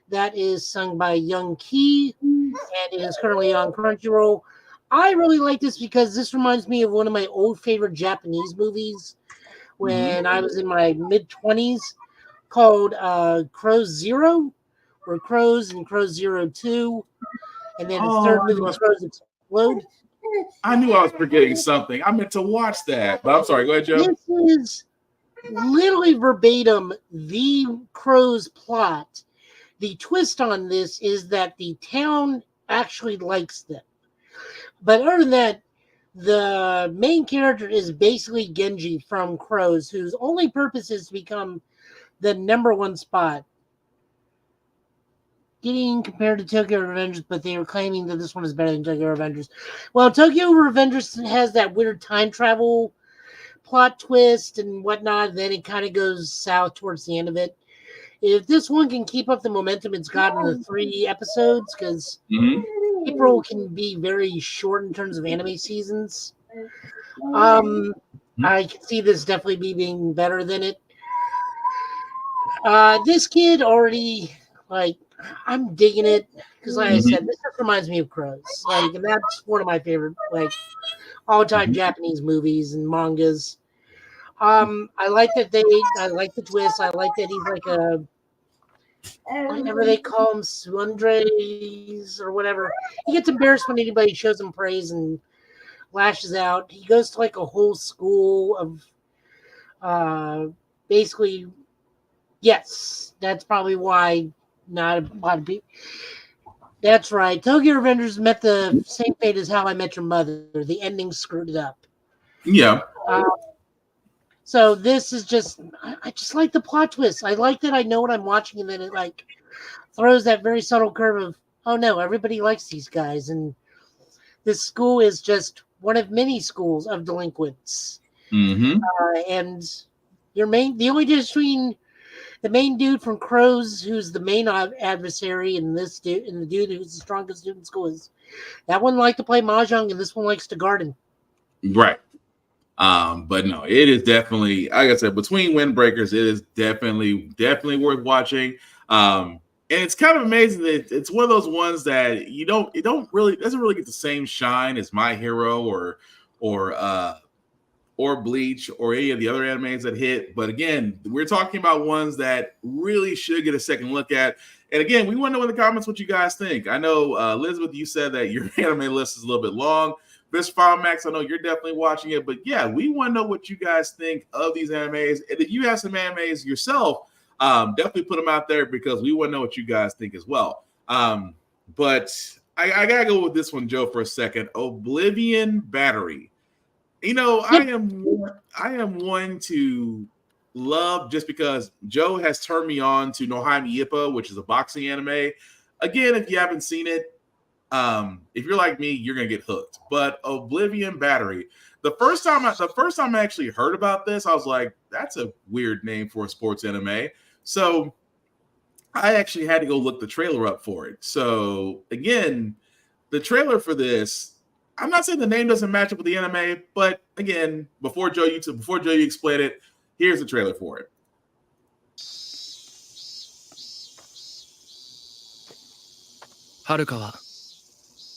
That is sung by Young Key, and it is currently on Crunchyroll. I really like this because this reminds me of one of my old favorite Japanese movies when I was in my mid-20s called Crows Zero, or Crows and Crows Zero 2, and then the third movie was Crows Explode. I knew I was forgetting something. I meant to watch that, but I'm sorry. Go ahead, Joe. This is literally verbatim the Crows plot. The twist on this is that the town actually likes them. But other than that, the main character is basically Genji from Crows, whose only purpose is to become the #1 spot. Getting compared to Tokyo Revengers, but they were claiming that this one is better than Tokyo Revengers. Well, Tokyo Revengers has that weird time travel plot twist and whatnot, then it kind of goes south towards the end of it. If this one can keep up the momentum it's got in the 3 episodes, because April can be very short in terms of anime seasons, I can see this definitely being better than it. This kid already, I'm digging it, because like I said, this just reminds me of Crows. And that's one of my favorite, all-time Japanese movies and mangas. I like that I like the twist. I like that he's like a, whatever they call him, Sundres or whatever. He gets embarrassed when anybody shows him praise and lashes out. He goes to like a whole school of, basically, yes, that's probably why not a lot of people. That's right. Tokyo Revengers met the same fate as How I Met Your Mother. The ending screwed it up. Yeah. So this is just, I just like the plot twist. I like that I know what I'm watching, and then it throws that very subtle curve of, oh no, everybody likes these guys, and this school is just one of many schools of delinquents. And the only difference between the main dude from Crows, who's the main adversary, and this dude, and the dude who's the strongest dude in school, is that one likes to play mahjong, and this one likes to garden. Right. But no, it is definitely, like I said, between Windbreakers, it is definitely worth watching. And it's kind of amazing that it's one of those ones that doesn't really get the same shine as My Hero or or Bleach or any of the other animes that hit. But again, we're talking about ones that really should get a second look at. And again, we want to know in the comments what you guys think. I know, Elizabeth, you said that your anime list is a little bit long. Mr. File Max, I know you're definitely watching it. But yeah, we want to know what you guys think of these animes. And if you have some animes yourself, definitely put them out there because we want to know what you guys think as well. But I got to go with this one, Joe, for a second. Oblivion Battery. You know, I am one to love just because Joe has turned me on to Nohime Ippo, which is a boxing anime. Again, if you haven't seen it, if you're like me, you're gonna get hooked. But Oblivion Battery, the first time I actually heard about this, I was like, that's a weird name for a sports anime. So I actually had to go look the trailer up for it. So again, the trailer for this, I'm not saying the name doesn't match up with the anime, but again, before Joe you explain it, here's the trailer for it. はるかは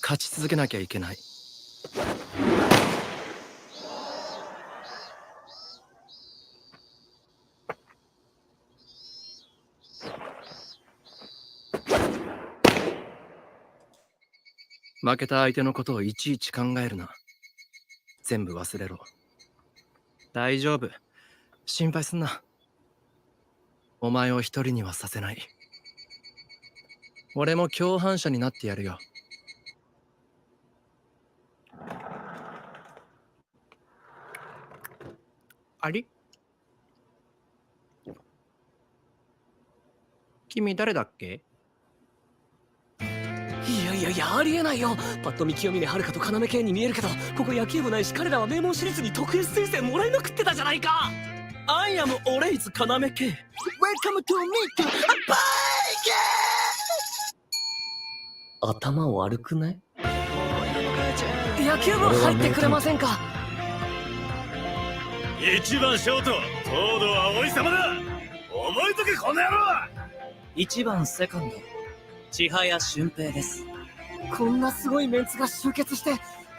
勝ち続けなきゃいけない。負けた相手のことをいちいち考えるな。全部忘れろ。大丈夫。心配すんな。お前を一人にはさせない。俺も共犯者になってやるよ。あり？君誰だっけ？いやありえないよ。パッと見清峰遥と要系に見えるけど、ここ野球部ないし彼らは名門私立に特別推薦もらいまくってたじゃないか。I am always 要系 Welcome to meet a bike。 頭悪くない？野球部入ってくれませんか？一番ショート東堂葵様だ。覚えとけこの野郎。一番セカンド千早俊平です。こんなすごいメンツが集結して、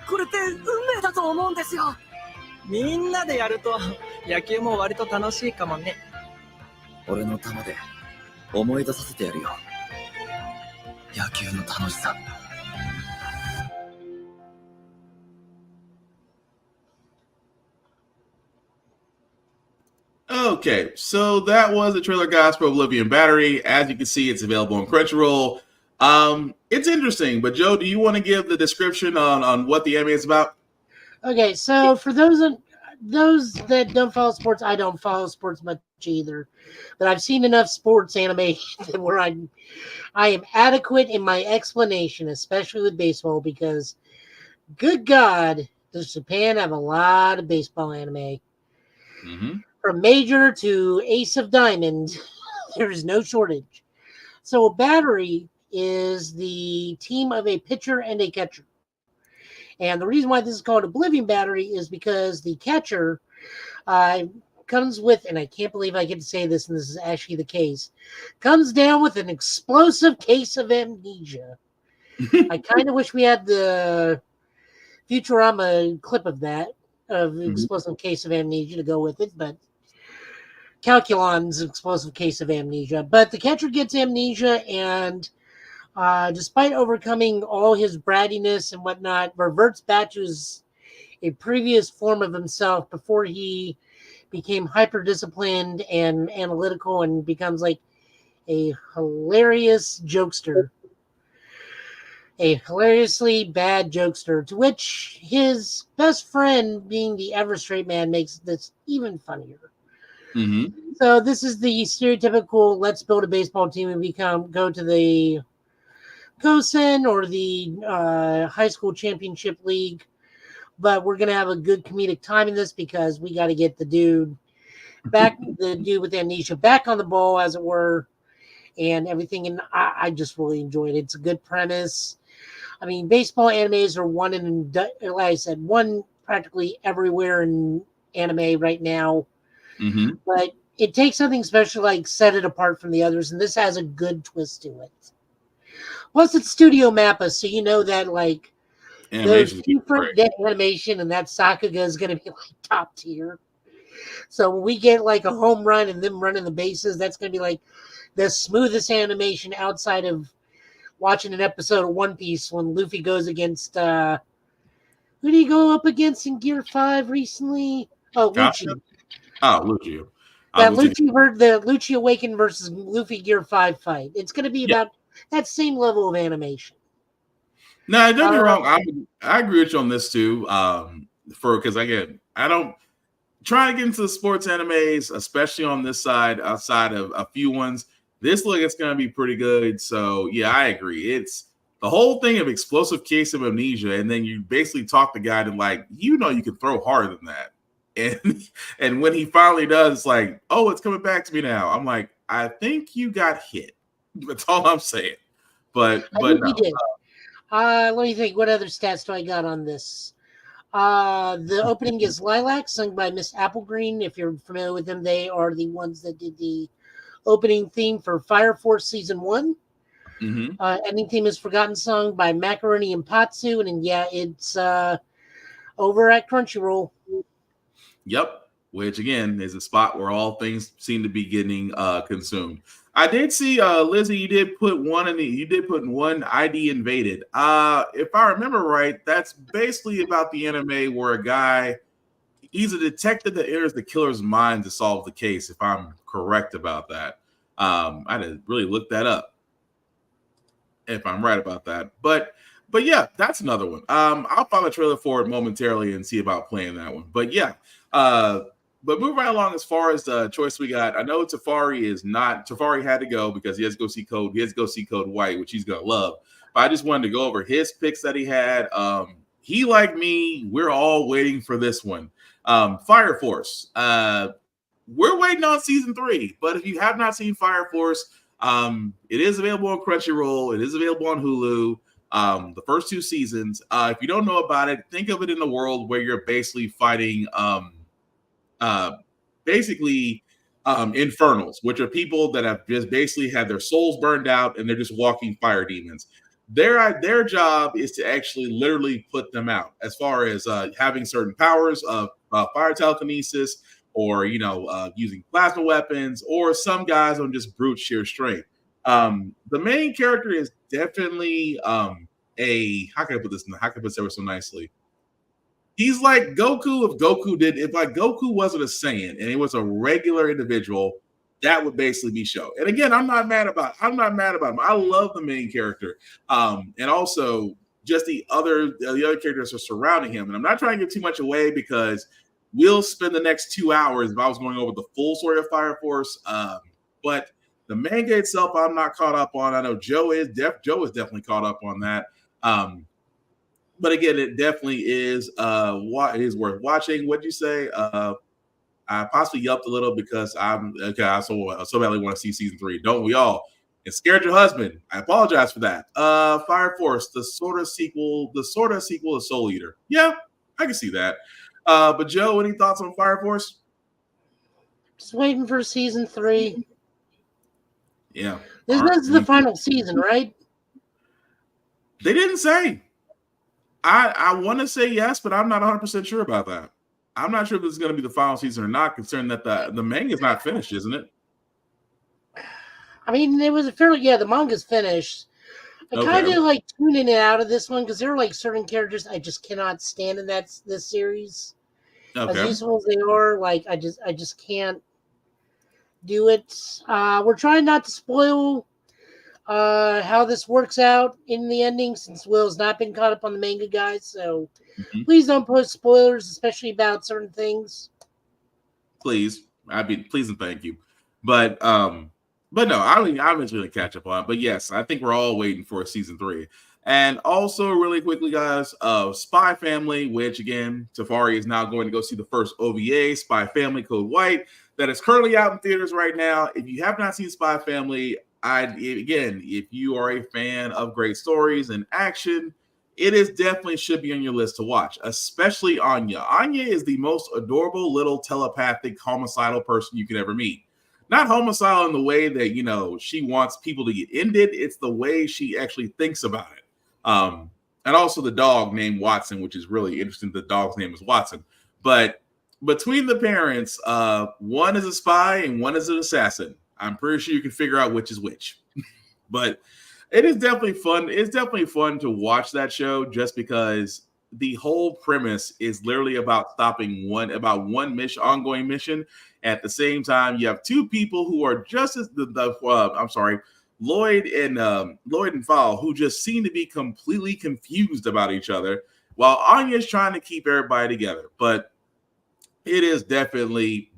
これって運命だと思うんですよ。みんなでやると野球も割と楽しいかもね。俺の球で思い出させてやるよ。野球の楽しさ。Okay, so that was the trailer, guys, for Oblivion Battery. As you can see, it's available on Crunchyroll. It's interesting, but Joe, do you want to give the description on what the anime is about? Okay, so for those that don't follow sports, I don't follow sports much either, but I've seen enough sports anime where I am adequate in my explanation, especially with baseball, because good God, does Japan have a lot of baseball anime. Mm-hmm. From Major to Ace of Diamond, there is no shortage. So a battery is the team of a pitcher and a catcher. And the reason why this is called Oblivion Battery is because the catcher comes with, and I can't believe I get to say this, and this is actually the case, comes down with an explosive case of amnesia. I kind of wish we had the Futurama clip of that, of explosive case of amnesia to go with it, but Calculon's explosive case of amnesia. But the catcher gets amnesia, and despite overcoming all his brattiness and whatnot, reverts back to a previous form of himself before he became hyper-disciplined and analytical and becomes like a hilarious jokester. A hilariously bad jokester, to which his best friend, being the ever straight man, makes this even funnier. Mm-hmm. So this is the stereotypical let's build a baseball team and go to the Kosen or the high school championship league, but we're gonna have a good comedic time in this because we got to get the dude with amnesia back on the ball, as it were, and everything. And I just really enjoyed it. It's a good premise. I mean, baseball animes are like I said, one practically everywhere in anime right now. Mm-hmm. But it takes something special, like set it apart from the others, and this has a good twist to it. Plus, it's Studio Mappa, so you know that like Those Animation. that animation and that Sakuga is going to be like top tier. So when we get like a home run and them running the bases, that's going to be like the smoothest animation outside of watching an episode of One Piece when Luffy goes against who did he go up against in Gear 5 recently? Oh, Lucci. Oh, Lucci. That Lucci Awakened versus Luffy Gear 5 fight. It's going to be about that same level of animation. No, don't be wrong. I agree with you on this too. Because again, I don't try to get into the sports animes, especially on this side, outside of a few ones. This look, it's going to be pretty good. So yeah, I agree. It's the whole thing of explosive case of amnesia, and then you basically talk the guy to like, you can throw harder than that. And when he finally does, it's like, oh, it's coming back to me now. I'm like, I think you got hit. That's all I'm saying. But no. He did. Let me think. What other stats do I got on this? The opening is Lilac, sung by Miss Applegreen. If you're familiar with them, they are the ones that did the opening theme for Fire Force Season 1. Mm-hmm. Ending theme is Forgotten Song by Macaroni and Patsu. And yeah, it's over at Crunchyroll. Yep. Which again is a spot where all things seem to be getting consumed. I did see Lizzie, you did put one ID Invaded. If I remember right, that's basically about the anime where a guy, he's a detective that enters the killer's mind to solve the case, if I'm correct about that. I had to really look that up if I'm right about that. But yeah, that's another one. I'll find a trailer for it momentarily and see about playing that one. But yeah, but moving right along as far as the choice we got, I know Tafari had to go because he has to go see Code. He has to go see Code White, which he's gonna love. But I just wanted to go over his picks that he had. He, like me, we're all waiting for this one. Fire Force. We're waiting on season 3, but if you have not seen Fire Force, it is available on Crunchyroll. It is available on Hulu. The first 2 seasons. If you don't know about it, think of it in a world where you're basically fighting infernals, which are people that have just basically had their souls burned out and they're just walking fire demons. Their job is to actually literally put them out, as far as having certain powers of fire telekinesis, or using plasma weapons, or some guys on just brute sheer strength. The main character is definitely how can I put this ever so nicely? He's like Goku if Goku wasn't a Saiyan and he was a regular individual, that would basically be Sho. And again, I'm not mad about him. I love the main character. And also just the other characters are surrounding him. And I'm not trying to give too much away because we'll spend the next 2 hours if I was going over the full story of Fire Force. But the manga itself, I'm not caught up on. I know Joe is definitely caught up on that. But again, it definitely is worth watching. What'd you say? I possibly yelped a little because I so badly want to see season 3. Don't we all? It scared your husband. I apologize for that. Fire Force, the sort of sequel to Soul Eater. Yeah, I can see that. But Joe, any thoughts on Fire Force? Just waiting for season 3. Yeah. This is the final season, right? They didn't say. I want to say yes, but I'm not 100% sure about that. I'm not sure if this is going to be the final season or not, considering that the manga is not finished, isn't it? I mean, the manga's finished. I kind of like tuning it out of this one because there are like certain characters I just cannot stand in this series. Okay. As useful as they are, like I just can't do it. We're trying not to spoil how this works out in the ending, since Will's not been caught up on the manga, guys. So please don't post spoilers, especially about certain things. Please and thank you. But no, I'm just going to catch up on it. But yes, I think we're all waiting for season 3. And also, really quickly, guys, Spy Family, which again, Tafari is now going to go see the first OVA, Spy Family Code White, that is currently out in theaters right now. If you have not seen Spy Family, if you are a fan of great stories and action, it is definitely should be on your list to watch, especially Anya. Anya is the most adorable little telepathic homicidal person you could ever meet. Not homicidal in the way that, she wants people to get ended. It's the way she actually thinks about it. and also the dog named Watson, which is really interesting. The dog's name is Watson. But between the parents, one is a spy and one is an assassin. I'm pretty sure you can figure out which is which. But it is definitely fun. It's definitely fun to watch that show just because the whole premise is literally about stopping one ongoing mission. At the same time, you have two people who are just as Lloyd and Val, who just seem to be completely confused about each other, while Anya's trying to keep everybody together. But it is definitely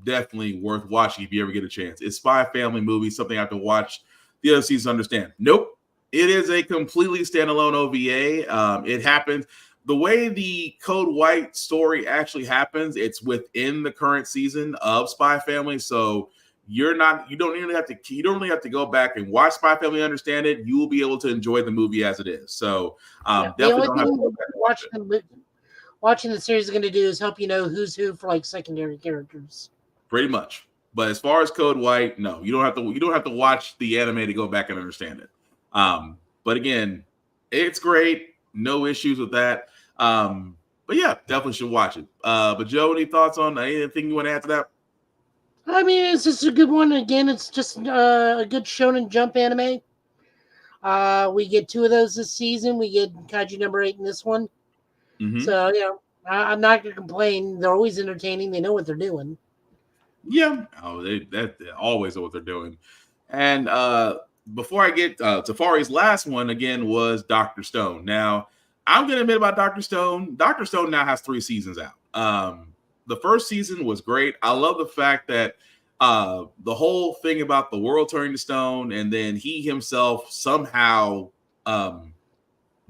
worth watching if you ever get a chance. It's Spy Family movie, something I have to watch the other seasons to understand. Nope. It is a completely standalone OVA. It happens the way the Code White story actually happens. It's within the current season of Spy Family, so you don't really have to go back and watch Spy Family to understand it. You will be able to enjoy the movie as it is. So definitely don't have to go back and watch it. Watching the series is going to do is help you know who's who for like secondary characters. Pretty much. But as far as Code White, no, you don't have to watch the anime to go back and understand it. But again, it's great. No issues with that. But yeah, definitely should watch it. But Joe, any thoughts on anything you want to add to that? I mean, it's just a good one. Again, it's just a good Shonen Jump anime. We get 2 of those this season. We get Kaiju number 8 in this one. Mm-hmm. So, I'm not going to complain. They're always entertaining. They know what they're doing. Yeah. Oh, they always know what they're doing. And before I get Tafari's last one, again, was Dr. Stone. Now, I'm going to admit about Dr. Stone. Dr. Stone now has 3 seasons out. The first season was great. I love the fact that the whole thing about the world turning to stone, and then he himself somehow got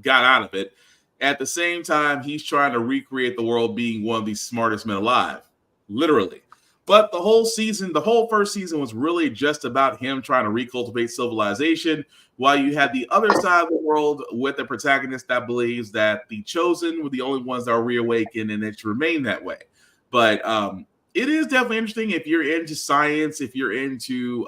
out of it. At the same time, he's trying to recreate the world being one of the smartest men alive, literally. But the whole first season was really just about him trying to recultivate civilization, while you had the other side of the world with a protagonist that believes that the chosen were the only ones that are reawakened, and it should remain that way. But it is definitely interesting if you're into science, if you're into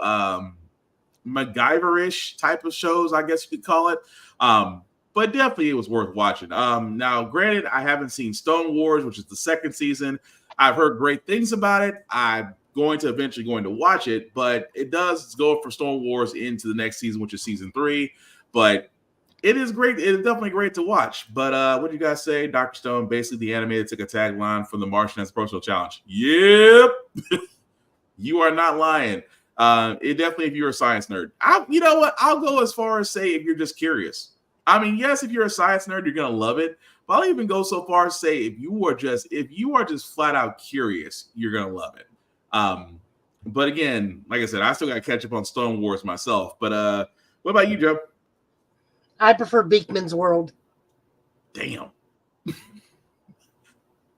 MacGyver-ish type of shows, I guess you could call it. But definitely it was worth watching. Now, granted, I haven't seen Stone Wars, which is the second season. I've heard great things about it. I'm eventually going to watch it, but it does go for Stone Wars into the next season, which is season 3. But it is great. It is definitely great to watch. But what do you guys say? Dr. Stone, basically the anime that took a tagline from The Martian as a personal challenge. Yep. You are not lying. It definitely, if you're a science nerd. You know what? I'll go as far as say if you're just curious. I mean, yes, if you're a science nerd, you're going to love it. But I'll even go so far as say if you are just flat out curious, you're going to love it. But again, like I said, I still got to catch up on Stone Wars myself. But what about you, Joe? I prefer Beakman's World. Damn.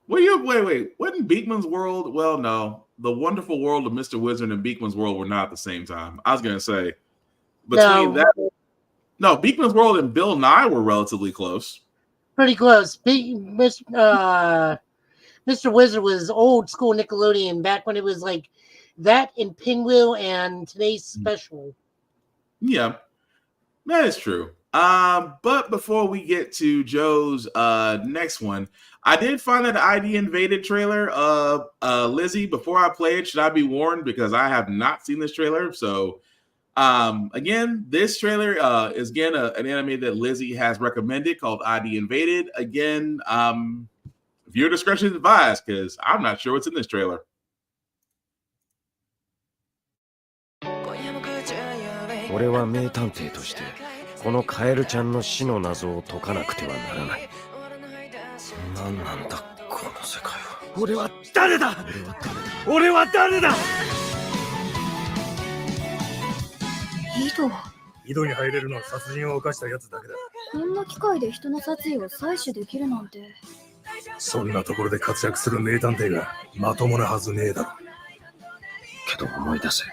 Wait. Wasn't Beakman's World? Well, no. The Wonderful World of Mr. Wizard and Beakman's World were not at the same time. I was going to say. No, Beakman's World and Bill Nye were relatively close. Pretty close. Mr. Wizard was old school Nickelodeon back when it was like that and Pinwheel and Today's Special. Yeah, that is true. But before we get to Joe's next one, I did find that ID Invaded trailer. Lizzie, before I play it, should I be warned? Because I have not seen this trailer. So again, this trailer is again an anime that Lizzie has recommended called ID Invaded. Again, viewer discretion is advised because I'm not sure what's in this trailer. 俺は名探偵としてこのカエルちゃんの死の謎を解かなくてはならない。何なんだこの世界は。俺は誰だ。俺は誰だ。井戸に入れるのは殺人を犯したやつだけだ。こんな機械で人の殺意を採取できるなんて。そんなところで活躍する名探偵がまともなはずねえだろ。けど思い出せ。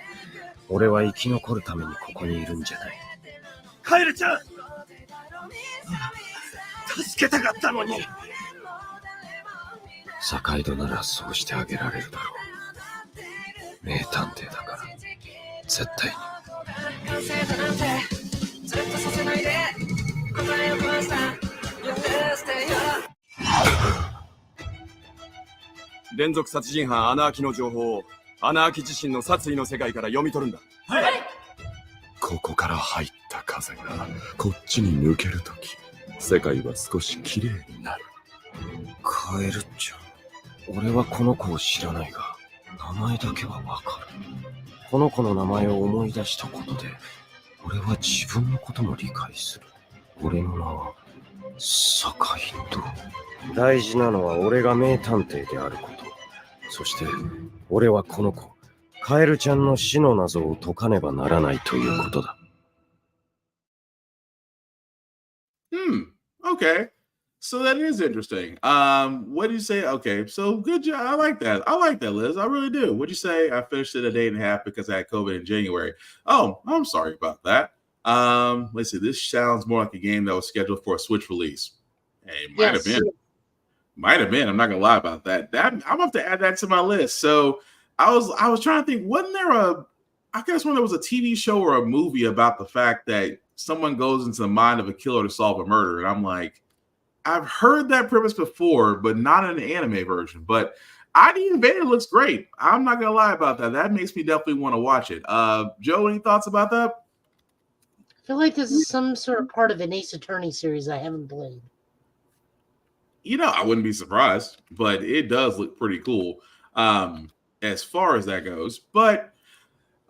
俺は生き残るためにここにいるんじゃない。カエルちゃん助けたかったのに。坂井戸ならそうしてあげられるだろう。名探偵だから絶対に。ずっとさせないで答えを壊した連続殺人犯アナーキの情報をアナーキ自身の殺意の世界から読み取るんだ。ここから入った風がこっちに抜けるとき、世界は少し綺麗になる。カエルちゃん。俺はこの子を知らないが、名前だけはわかる。この子の名前を思い出したことで、俺は自分のことも理解する。俺の名は、坂井戸。大事なのは俺が名探偵であること。そして、俺はこの子、カエルちゃんの死の謎を解かねばならないということだ。Okay. So that is interesting. What do you say? Okay, so good job. I like that. I like that, Liz. I really do. What'd you say? I finished it a day and a half because I had COVID in January. Oh, I'm sorry about that. Let's see. This sounds more like a game that was scheduled for a Switch release. Hey, might have been. Might have been. I'm not gonna lie about that. I'm gonna have to add that to my list. So I was trying to think, wasn't there I guess when there was a TV show or a movie about the fact that someone goes into the mind of a killer to solve a murder, and I'm like, I've heard that premise before, but not in an anime version. But ID Invader looks great. I'm not gonna lie about that. That makes me definitely want to watch it. Joe, any thoughts about that? I feel like this is some sort of part of an Ace Attorney series I haven't played. You know, I wouldn't be surprised, but it does look pretty cool as far as that goes. But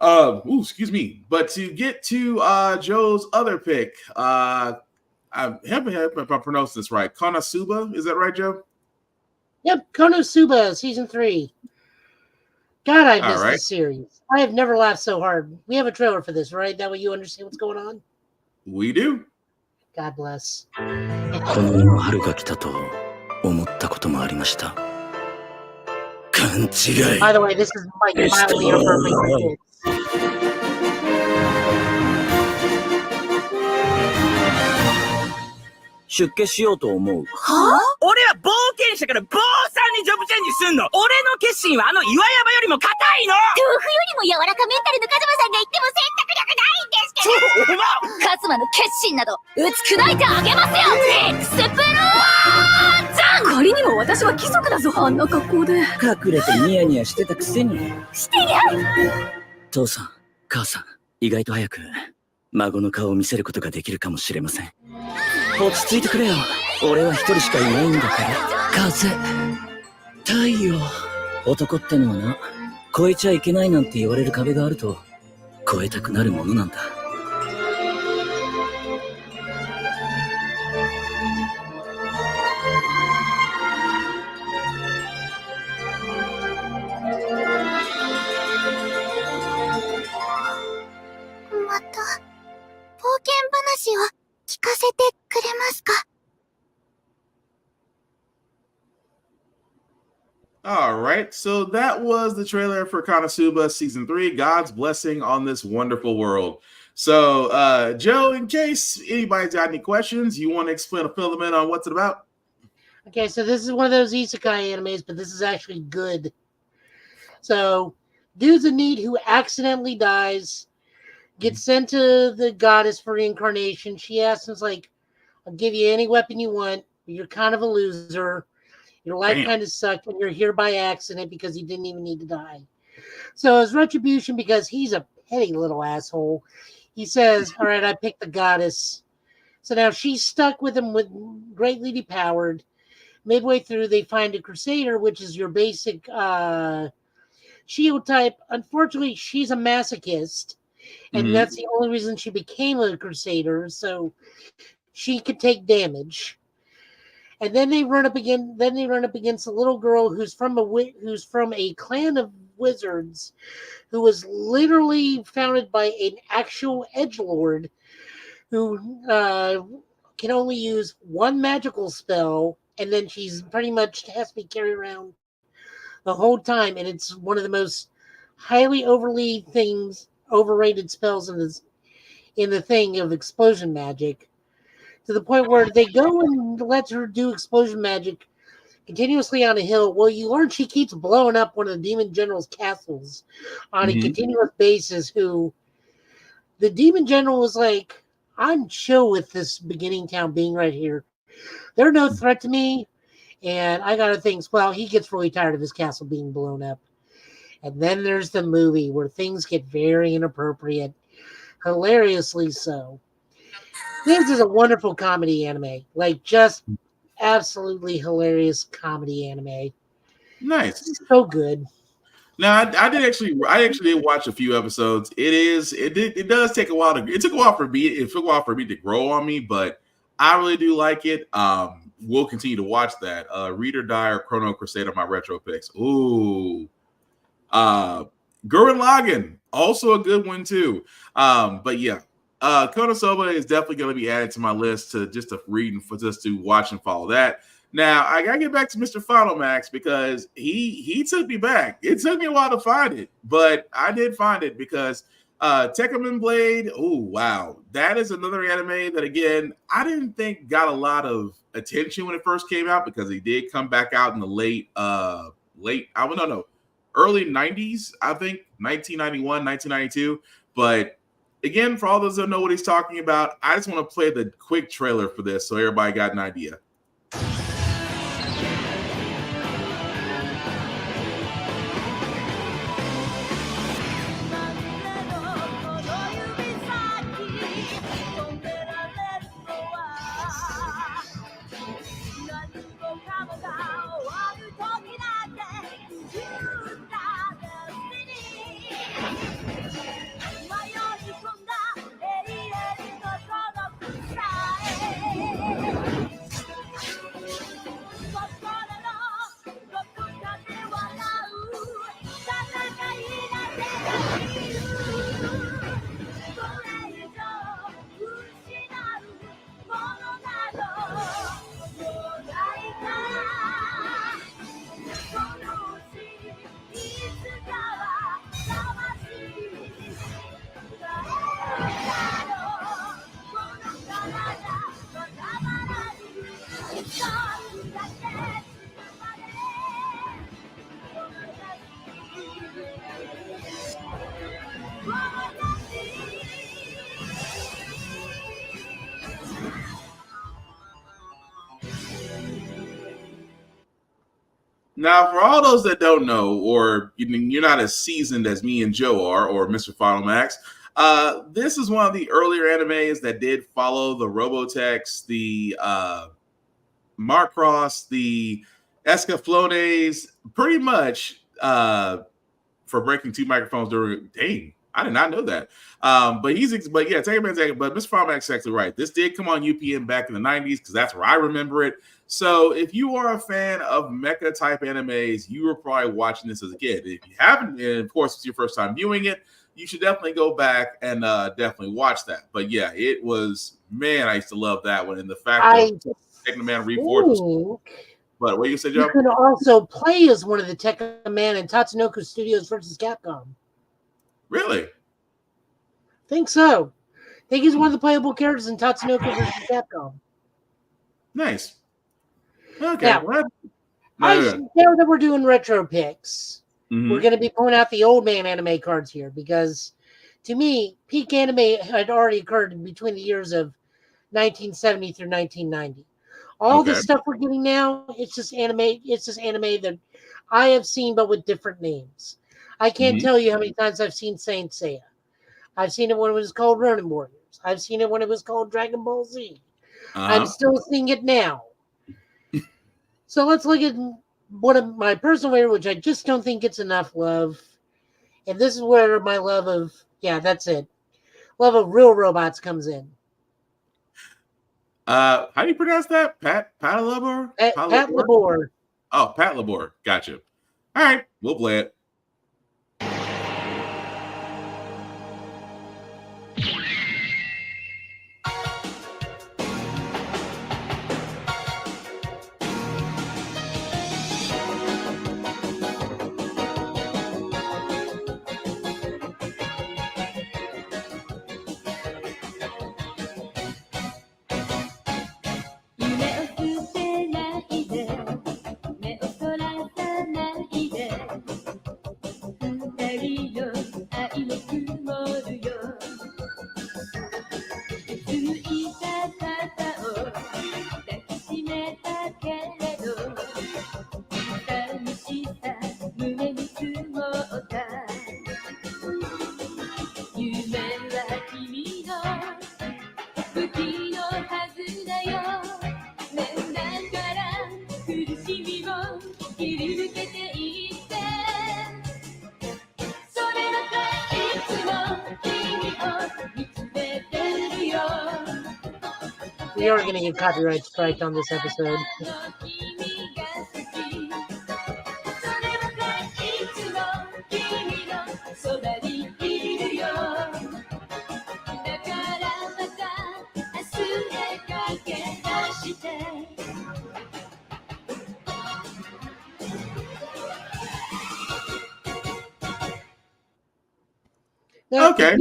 excuse me. But to get to Joe's other pick, I haven't if I pronounce this right. Konosuba, is that right, Joe? Yep, Konosuba, season 3. God, I missed this series. I have never laughed so hard. We have a trailer for this, right? That way you understand what's going on? We do. God bless. この世の春が来たと思ったこともありました。勘違い。 By the way, this is like mildly inappropriate. 出家しようと思う。はあ？俺は冒険者から坊さんにジョブチェンジすんの。俺の決心はあの岩山よりも硬いの。豆腐よりも柔らかメンタルのカズマさんが言っても選択力ないんですけど。カズマの決心など打ち砕いてあげますよ。エクスプローザン。仮にも私は貴族だぞ。あんな格好で隠れてニヤニヤしてたくせに。してやる。父さん、母さん、意外と早く孫の顔を見せることができるかもしれません。落ち着いてくれよ。俺は一人しかいないんだから。風、太陽。男ってのはな、越えちゃいけないなんて言われる壁があると越えたくなるものなんだ。また冒険話を聞かせてくれますか? All right, so that was the trailer for Konosuba Season 3, God's Blessing on This Wonderful World. So, Joe, in case anybody's got any questions, you want to fill them in on what's it about? Okay, so this is one of those isekai animes, but this is actually good. So, dude's in need who accidentally dies, gets sent to the goddess for reincarnation. She asks him, like, I'll give you any weapon you want, but you're kind of a loser. Your life kind of sucked, and you're here by accident because you didn't even need to die. So as retribution, because he's a petty little asshole, he says, all right, I picked the goddess. So now she's stuck with him, with greatly depowered. Midway through, they find a crusader, which is your basic shield type. Unfortunately, she's a masochist, and that's the only reason she became a crusader, so she could take damage. And then they run up against a little girl who's from a clan of wizards, who was literally founded by an actual edgelord who can only use one magical spell, and then she's pretty much has to be carried around the whole time. And it's one of the most highly overrated spells in the thing of explosion magic. To the point where they go and let her do explosion magic continuously on a hill. Well, you learn she keeps blowing up one of the Demon General's castles on a continuous basis. Who the Demon General was like, I'm chill with this beginning town being right here. They're no threat to me. And I got to think, well, he gets really tired of his castle being blown up. And then there's the movie where things get very inappropriate, hilariously so. This is a wonderful comedy anime, like just absolutely hilarious comedy anime. Nice, it's so good. Now I actually did watch a few episodes. It does take a while it took a while for me to grow on me, but I really do like it. We'll continue to watch that. Read or Die or Chrono Crusade are my retro picks. Ooh. Gurren Lagann, also a good one too. But yeah, Konosuba is definitely going to be added to my list to read and just to watch and follow that. Now I gotta get back to Mr. Final Max because he took me back. It took me a while to find it, but I did find it because Tekkaman Blade. Oh wow, that is another anime that again I didn't think got a lot of attention when it first came out because he did come back out in the early 90s, I think 1991, 1992. But again, for all those that know what he's talking about, I just want to play the quick trailer for this so everybody got an idea. Now, for all those that don't know, or you're not as seasoned as me and Joe are, or Mr. Final Max, this is one of the earlier animes that did follow the Robotex, the Macross, the Escaflones, pretty much for breaking two microphones during. Dang, I did not know that. But yeah, take a minute. But Mr. Final Max is actually right. This did come on UPN back in the 90s because that's where I remember it. So if you are a fan of mecha type animes, you were probably watching this as a kid. If you haven't, and of course it's your first time viewing it, you should definitely go back and definitely watch that. But yeah, it was, man, I used to love that one. And the fact that Tekkaman Reforged. But what you say, Joe? You could also play as one of the Tekkaman and Tatsunoko Studios versus Capcom. Really? I think so. I think he's one of the playable characters in Tatsunoko versus Capcom. Nice. Okay. Now, now that we're doing retro picks, we're going to be pulling out the old man anime cards here because, to me, peak anime had already occurred between the years of 1970 through 1990. All the stuff we're getting now, it's just anime. It's just anime that I have seen, but with different names. I can't tell you how many times I've seen Saint Seiya. I've seen it when it was called Ronin Warriors. I've seen it when it was called Dragon Ball Z. I'm still seeing it now. So let's look at one of my personal favorite, which I just don't think gets enough love. And this is where my love of, that's it. Love of real robots comes in. How do you pronounce that? Pat Labor? Pat Labor. Oh, Pat Labor. Gotcha. All right, we'll play it. We are going to get copyright strike on this episode. Now, Okay.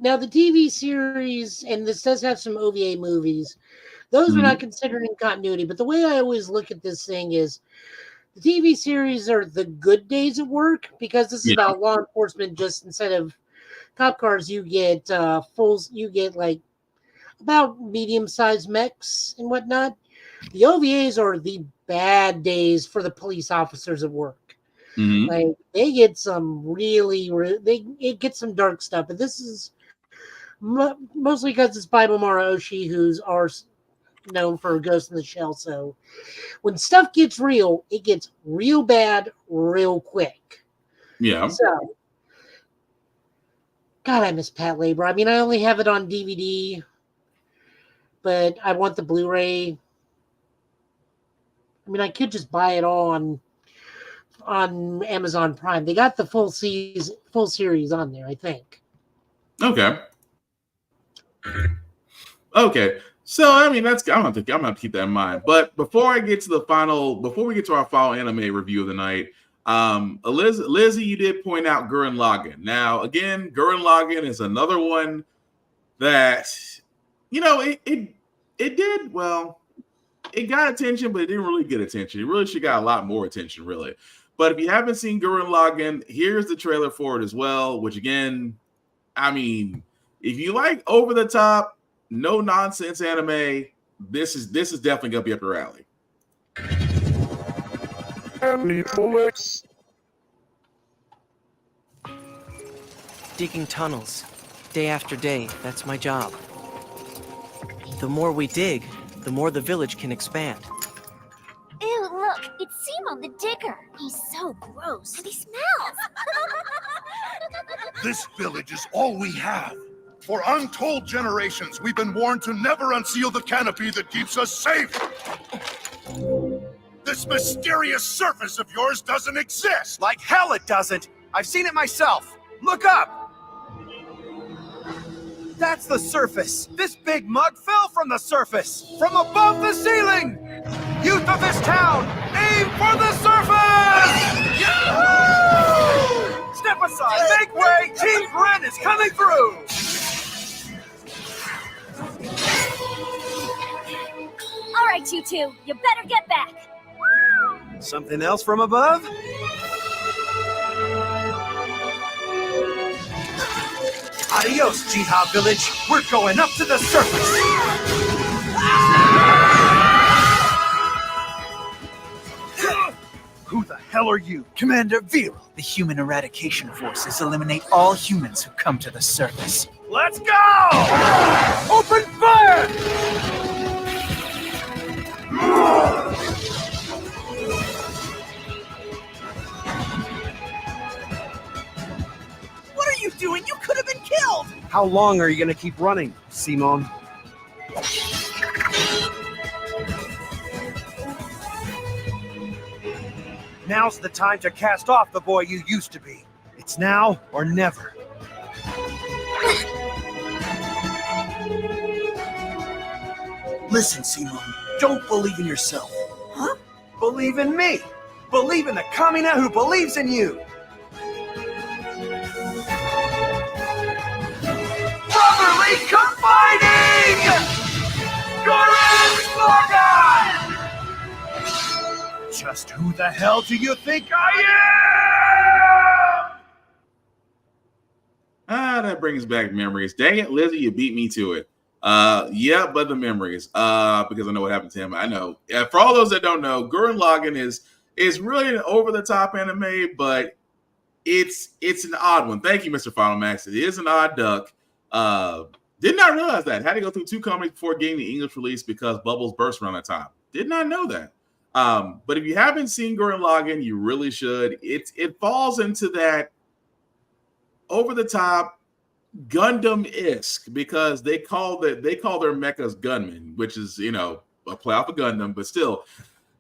The TV series, and this does have some OVA movies, those were not considered in continuity. But the way I always look at this thing is the TV series are the good days at work, because this is about law enforcement. Just instead of cop cars, you get like about medium-sized mechs and whatnot. The OVAs are the bad days for the police officers at work. Like they get some it gets some dark stuff, but this is mostly because it's by Mamoru Oshii, who's known for Ghost in the Shell. So when stuff gets real, it gets real bad real quick. Yeah. So, God, I miss Pat Labor. I mean, I only have it on DVD, but I want the Blu-ray. I mean, I could just buy it all on Amazon Prime. They got the full series on there, I think. Okay. So I mean, I'm gonna keep that in mind. But before we get to our final anime review of the night, Lizzie, you did point out Gurren Lagann. Now, again, Gurren Lagann is another one that it did well. It got attention, but it didn't really get attention. It really should got a lot more attention, really. But if you haven't seen Gurren Lagann, here's the trailer for it as well. Which again, I mean, if you like over the top, no nonsense anime, this is definitely gonna be up your alley. Digging tunnels, day after day. That's my job. The more we dig, the more the village can expand. Ew, look, it's Simon the Digger. He's so gross. And he smells. This village is all we have. For untold generations, we've been warned to never unseal the canopy that keeps us safe. This mysterious surface of yours doesn't exist. Like hell it doesn't. I've seen it myself. Look up. That's the surface. This big mug fell from the surface, from above the ceiling. Youth of this town, aim for the surface! Yahoo! Step aside, make way. Team Gren is coming through. All right, you two, you better get back. Something else from above? Adios, Jiha Village. We're going up to the surface. Who the hell are you? Commander Viral. The Human Eradication Forces eliminate all humans who come to the surface. Let's go! Open fire! What are you doing? You could have been killed! How long are you going to keep running, Simon? Now's the time to cast off the boy you used to be. It's now or never. Listen, Simon, don't believe in yourself. Huh? Believe in me. Believe in the Kamina who believes in you. Brotherly combining! Gurren Lagann! Just who the hell do you think I am? That brings back memories. Dang it, Lizzie, you beat me to it. Yeah, but the memories. Because I know what happened to him. I know. For all those that don't know, Gurren Lagann is really an over-the-top anime, but it's an odd one. Thank you, Mr. Final Max. It is an odd duck. Did not realize that. Had to go through 2 comics before getting the English release because Bubbles burst around that time. Did not know that. But if you haven't seen Gurren Lagann, you really should. It falls into that over the top Gundam-esque because they call their mechas gunmen, which is a play off of Gundam, but still,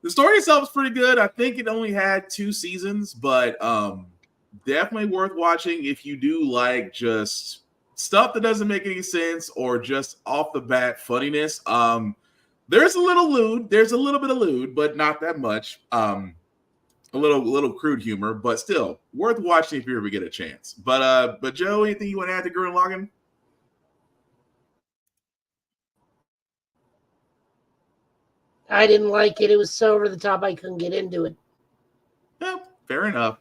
the story itself is pretty good. I think it only had 2 seasons, but definitely worth watching if you do like just stuff that doesn't make any sense or just off the bat funniness. There's a little bit of lewd, but not that much. A little crude humor, but still worth watching if you ever get a chance. But Joe, anything you want to add to Gurren Lagann? I didn't like it. It was so over the top I couldn't get into it. Yeah, fair enough.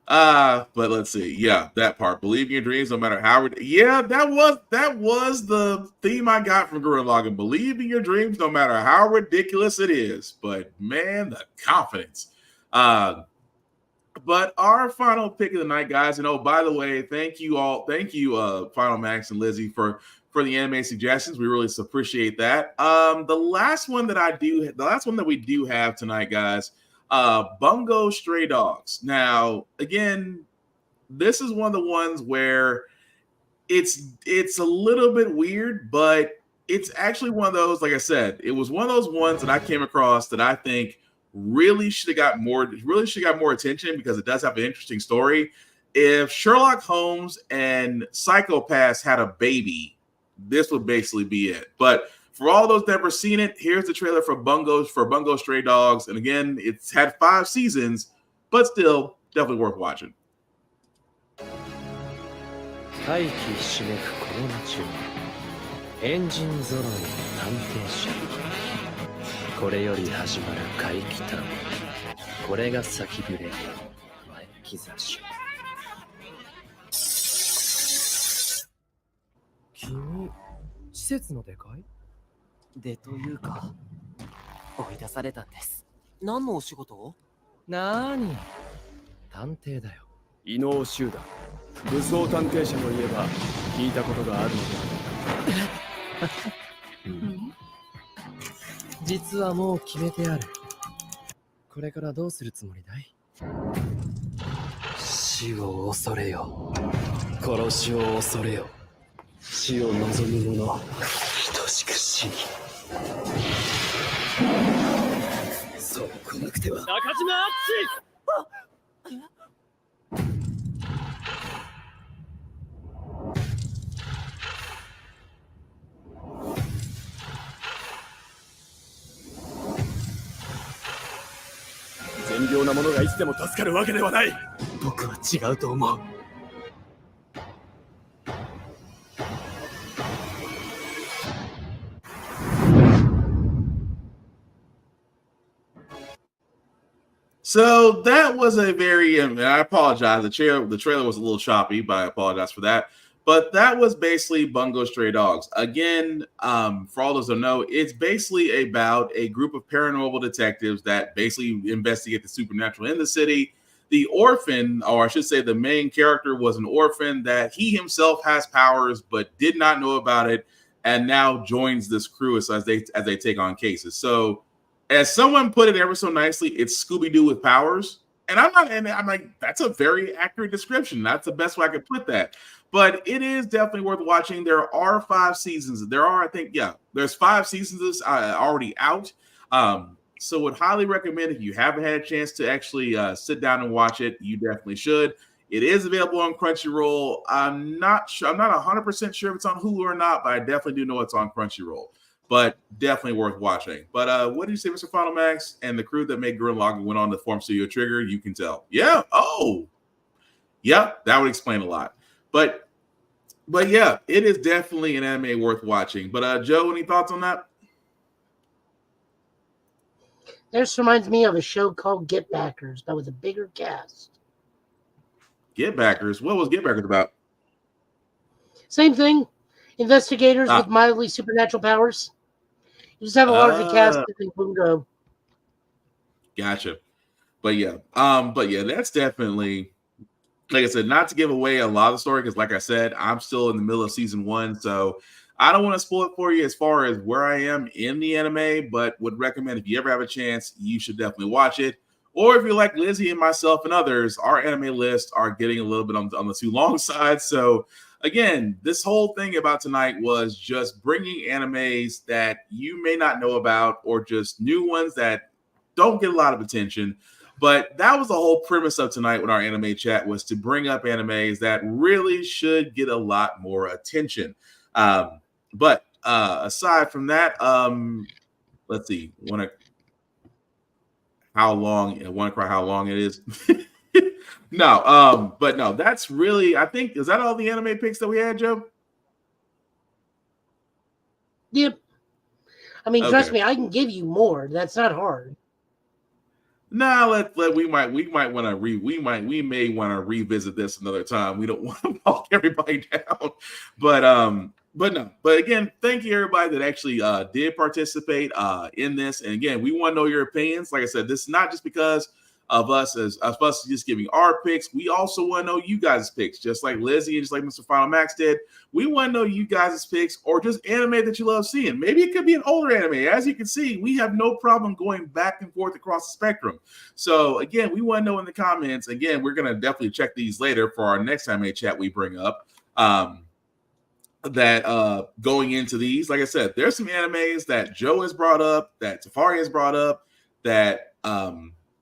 But let's see. Yeah, that part. Believe in your dreams, no matter how. Yeah, that was the theme I got from Gurren Lagann. Believe in your dreams, no matter how ridiculous it is. But man, the confidence. But our final pick of the night, guys. And oh, by the way, thank you, Final Max and Lizzie for the anime suggestions. We really appreciate that. The last one that we do have tonight, guys. Bungo Stray Dogs. Now, again, this is one of the ones where it's a little bit weird, but it's actually one of those, like I said, it was one of those ones that I came across that I think really should have got more attention because it does have an interesting story. If Sherlock Holmes and Psycho-Pass had a baby, this would basically be it. But for all those that never seen it, here's the trailer for Bungo Stray Dogs. And again, it's had 5 seasons, but still definitely worth watching. 大気ひしめくこの街はエンジン揃いの探偵車これより始まる怪奇探これが先触れ前兆し君施設の出会いでというか追い出されたんです。何のお仕事を？なーに探偵だよ。異能集団武装探偵者といえば聞いたことがあるので実はもう決めてある。これからどうするつもりだい？死を恐れよ。殺しを恐れよ。死を望む者等しく死に。そう来なくては。中島敦！善良な者がいつでも助かるわけではない。僕は違うと思う。So that was a very, and I apologize. The trailer was a little choppy, but I apologize for that. But that was basically Bungo Stray Dogs. Again, for all those who know, it's basically about a group of paranormal detectives that basically investigate the supernatural in the city. The orphan, or I should say the main character, was an orphan that he himself has powers but did not know about it, and now joins this crew as they take on cases. So as someone put it ever so nicely, it's Scooby-Doo with powers. And I'm like, that's a very accurate description. That's the best way I could put that. But it is definitely worth watching. There are 5 seasons. There's 5 seasons already out. So would highly recommend if you haven't had a chance to actually sit down and watch it, you definitely should. It is available on Crunchyroll. I'm not 100% sure if it's on Hulu or not, but I definitely do know it's on Crunchyroll. But definitely worth watching. But what did you say, Mr. Final Max? And the crew that made Gurren Lagann went on to form Studio Trigger, you can tell. Yeah. Oh. Yeah, that would explain a lot. But yeah, it is definitely an anime worth watching. But Joe, any thoughts on that? This reminds me of a show called Get Backers, but with a bigger cast. Get Backers? What was Get Backers about? Same thing. Investigators with mildly supernatural powers. You just have a larger cast than Bungo. Gotcha. But yeah, that's definitely, like I said, not to give away a lot of the story, because like I said, I'm still in the middle of season 1, so I don't want to spoil it for you as far as where I am in the anime, but would recommend if you ever have a chance, you should definitely watch it. Or if you're like Lizzie and myself and others, our anime lists are getting a little bit on the too long side. So again, this whole thing about tonight was just bringing animes that you may not know about, or just new ones that don't get a lot of attention. But that was the whole premise of tonight with our anime chat, was to bring up animes that really should get a lot more attention. But aside from that, let's see. Want to cry how long it is? No, but no, that's really, I think, is that all the anime picks that we had, Joe? Yep. I mean, Okay. trust me, I can give you more. That's not hard. Nah, we may want to revisit this another time. We don't want to walk everybody down, but no. But again, thank you everybody that actually did participate in this. And again, we want to know your opinions. Like I said, this is not just because of us just giving our picks. We also want to know you guys' picks, just like Lizzie and just like Mr. Final Max did. We want to know you guys' picks, or just anime that you love seeing. Maybe it could be an older anime. As you can see, we have no problem going back and forth across the spectrum. So again, we want to know in the comments. Again, we're going to definitely check these later for our next anime chat we bring up. That going into these, like I said, there's some animes that Joe has brought up, that Tafari has brought up, that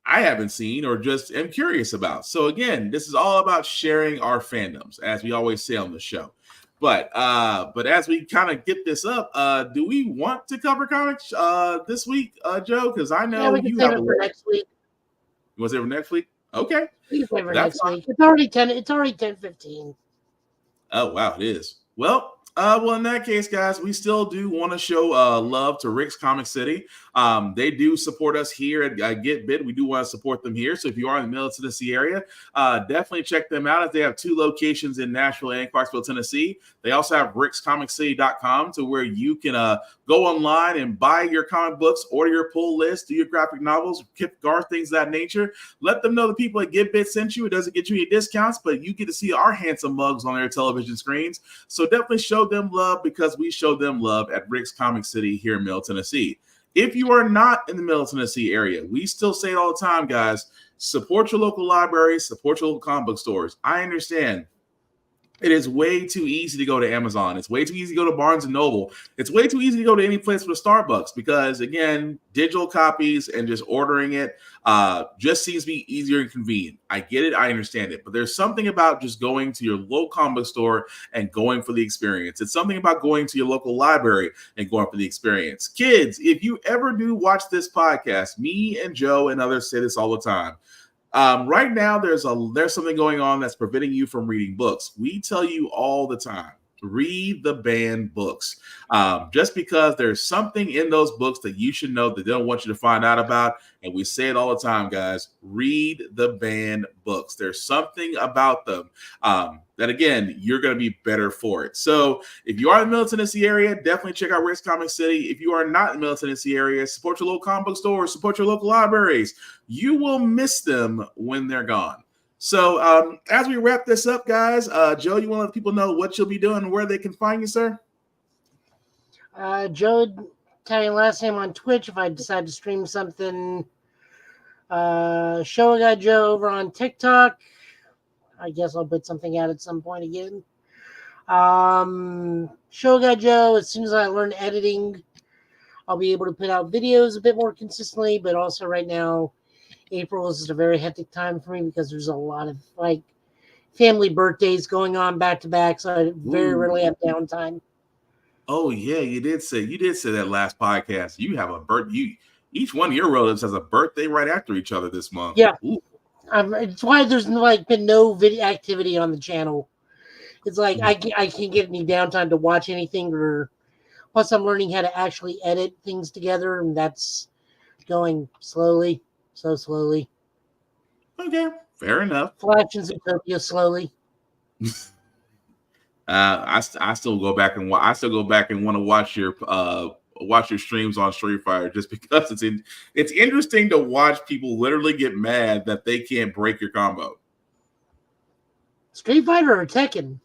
I haven't seen or just am curious about. So again, this is all about sharing our fandoms, as we always say on the show. But as we kind of get this up, do we want to cover comics this week, Joe? Because I know we can save it for next week. You want to save it for next week? Okay. We can save it for That's next week. It's already 10:15. Oh wow, it is. Well, in that case, guys, we still do want to show love to Rick's Comic City. They do support us here at Get Bit. We do want to support them here. So if you are in the Middle Tennessee area, definitely check them out. As they have 2 locations in Nashville and Clarksville, Tennessee. They also have rickscomiccity.com, to where you can go online and buy your comic books, order your pull list, do your graphic novels, Kip Gar, things of that nature. Let them know the people at Get Bit sent you. It doesn't get you any discounts, but you get to see our handsome mugs on their television screens. So definitely show them love, because we show them love at Rick's Comic City here in Middle Tennessee. If you are not in the Middle Tennessee area, we still say it all the time, guys, support your local libraries, support your local comic book stores. I understand it is way too easy to go to Amazon. It's way too easy to go to Barnes & Noble. It's way too easy to go to any place with a Starbucks, because, again, digital copies and just ordering it just seems to be easier and convenient. I get it. I understand it. But there's something about just going to your local comic book store and going for the experience. It's something about going to your local library and going for the experience. Kids, if you ever do watch this podcast, me and Joe and others say this all the time. Right now, there's something going on that's preventing you from reading books. We tell you all the time, read the banned books. Just because there's something in those books that you should know that they don't want you to find out about. And we say it all the time, guys, read the banned books. There's something about them that, again, you're going to be better for it. So if you are in the Middle Tennessee area, definitely check out Rick's Comic City. If you are not in the Middle Tennessee area, support your local comic book stores, support your local libraries. You will miss them when they're gone. So as we wrap this up, guys, Joe, you want to let people know what you'll be doing and where they can find you, sir? Joe, tell you last name on Twitch if I decide to stream something. Show Guy Joe over on TikTok. I guess I'll put something out at some point again. Show Guy Joe, as soon as I learn editing, I'll be able to put out videos a bit more consistently, but also right now, April is a very hectic time for me because there's a lot of family birthdays going on back to back, so I very rarely have downtime. Oh yeah, you did say that last podcast. You have a birthday. Each one of your relatives has a birthday right after each other this month. Yeah, it's why there's been no video activity on the channel. It's like I can't get any downtime to watch anything, or plus I'm learning how to actually edit things together, and that's going slowly. So slowly. Okay, fair enough. Flash and Zootopia slowly. I still go back and want to watch your streams on Street Fighter, just because it's interesting to watch people literally get mad that they can't break your combo. Street Fighter or Tekken?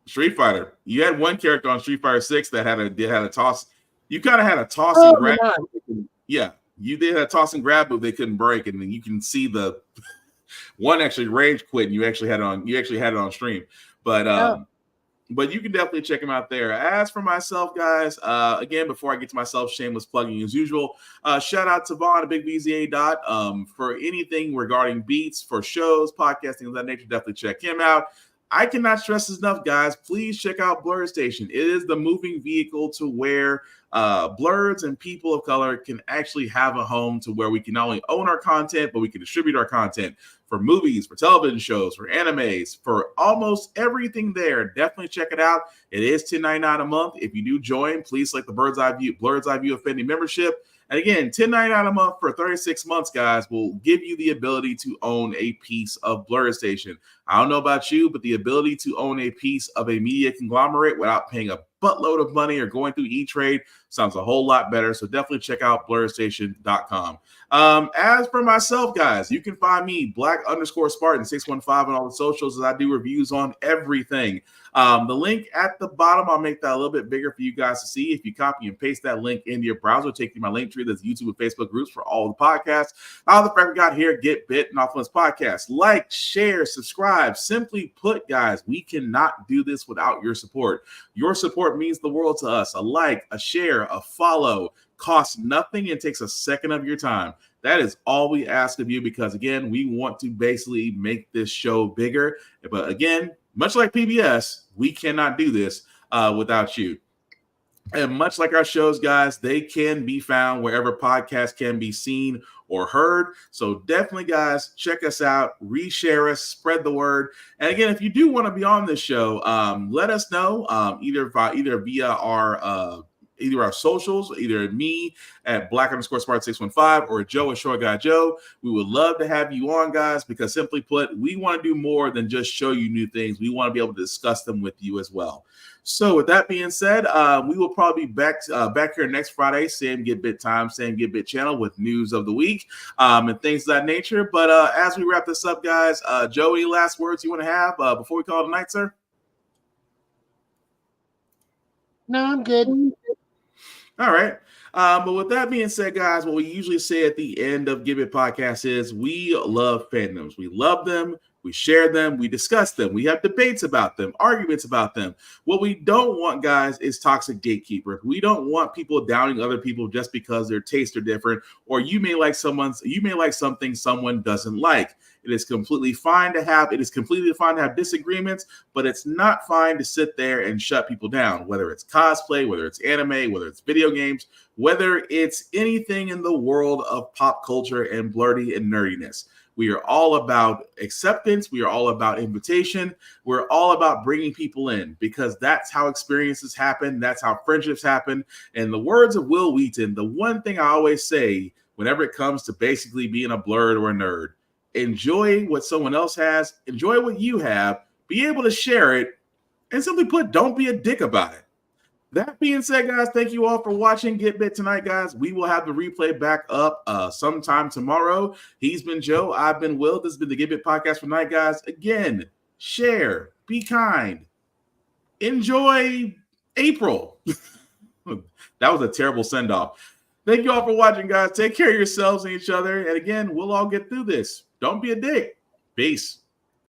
Street Fighter. You had one character on Street Fighter 6 that had a toss. You kind of had a toss and grab. Yeah. You did a toss and grab move they couldn't break, and then you can see the one actually rage quit, and you actually had it on stream. But But you can definitely check him out there. As for myself, guys, again, before I get to myself, shameless plugging as usual. Shout out to Vaughn at Big VZA Dot for anything regarding beats for shows, podcasting of that nature. Definitely check him out. I cannot stress this enough, guys. Please check out Blurred Station. It is the moving vehicle to where blurs and people of color can actually have a home to where we can not only own our content, but we can distribute our content for movies, for television shows, for animes, for almost everything there. Definitely check it out. It is $10.99 a month. If you do join, please select the Blurred's Eye View Affinity membership. And again, $10.99 a month for 36 months, guys, will give you the ability to own a piece of Blurred Station. I don't know about you, but the ability to own a piece of a media conglomerate without paying a buttload of money or going through E-Trade sounds a whole lot better. So definitely check out blurredstation.com. As for myself, guys, you can find me Black_Spartan615 on all the socials as I do reviews on everything. The link at the bottom, I'll make that a little bit bigger for you guys to see. If you copy and paste that link into your browser, take you to my link tree. There's YouTube and Facebook groups for all the podcasts. All the fact we got here, Get Bit and Off Limits Podcast. Like, share, subscribe. Simply put, guys, we cannot do this without your support. Your support means the world to us. A like, a share, a follow costs nothing and takes a second of your time. That is all we ask of you because, again, we want to basically make this show bigger. But again, much like PBS, we cannot do this without you. And much like our shows, guys, they can be found wherever podcasts can be seen or heard. So definitely, guys, check us out, reshare us, spread the word. And again, if you do want to be on this show, let us know either via our socials, either me at Black_Spartan615 or Joe at Short Guy Joe. We would love to have you on, guys, because simply put, we want to do more than just show you new things. We want to be able to discuss them with you as well. So with that being said, we will probably be back here next Friday, same Get Bit time, same Get Bit channel with news of the week and things of that nature. But as we wrap this up, guys, Joe, any last words you want to have before we call it a night, sir? No, I'm good. All right. But with that being said, guys, what we usually say at the end of Give It Podcast is we love fandoms. We love them. We share them. We discuss them. We have debates about them, arguments about them. What we don't want, guys, is toxic gatekeepers. We don't want people downing other people just because their tastes are different, or you may like something someone doesn't like. It is completely fine to have disagreements, but it's not fine to sit there and shut people down, whether it's cosplay, whether it's anime, whether it's video games, whether it's anything in the world of pop culture and blurry and nerdiness. We are all about acceptance. We are all about invitation. We're all about bringing people in because that's how experiences happen. That's how friendships happen. And the words of Will Wheaton, the one thing I always say whenever it comes to basically being a blurred or a nerd, enjoy what someone else has, enjoy what you have, be able to share it, and simply put, don't be a dick about it. That being said, guys, thank you all for watching Get Bit tonight, guys. We will have the replay back up sometime tomorrow. He's been Joe. I've been Will. This has been the Get Bit Podcast for tonight, guys. Again, share, be kind, enjoy April. That was a terrible send-off. Thank you all for watching, guys. Take care of yourselves and each other. And again, we'll all get through this. Don't be a dick. Peace.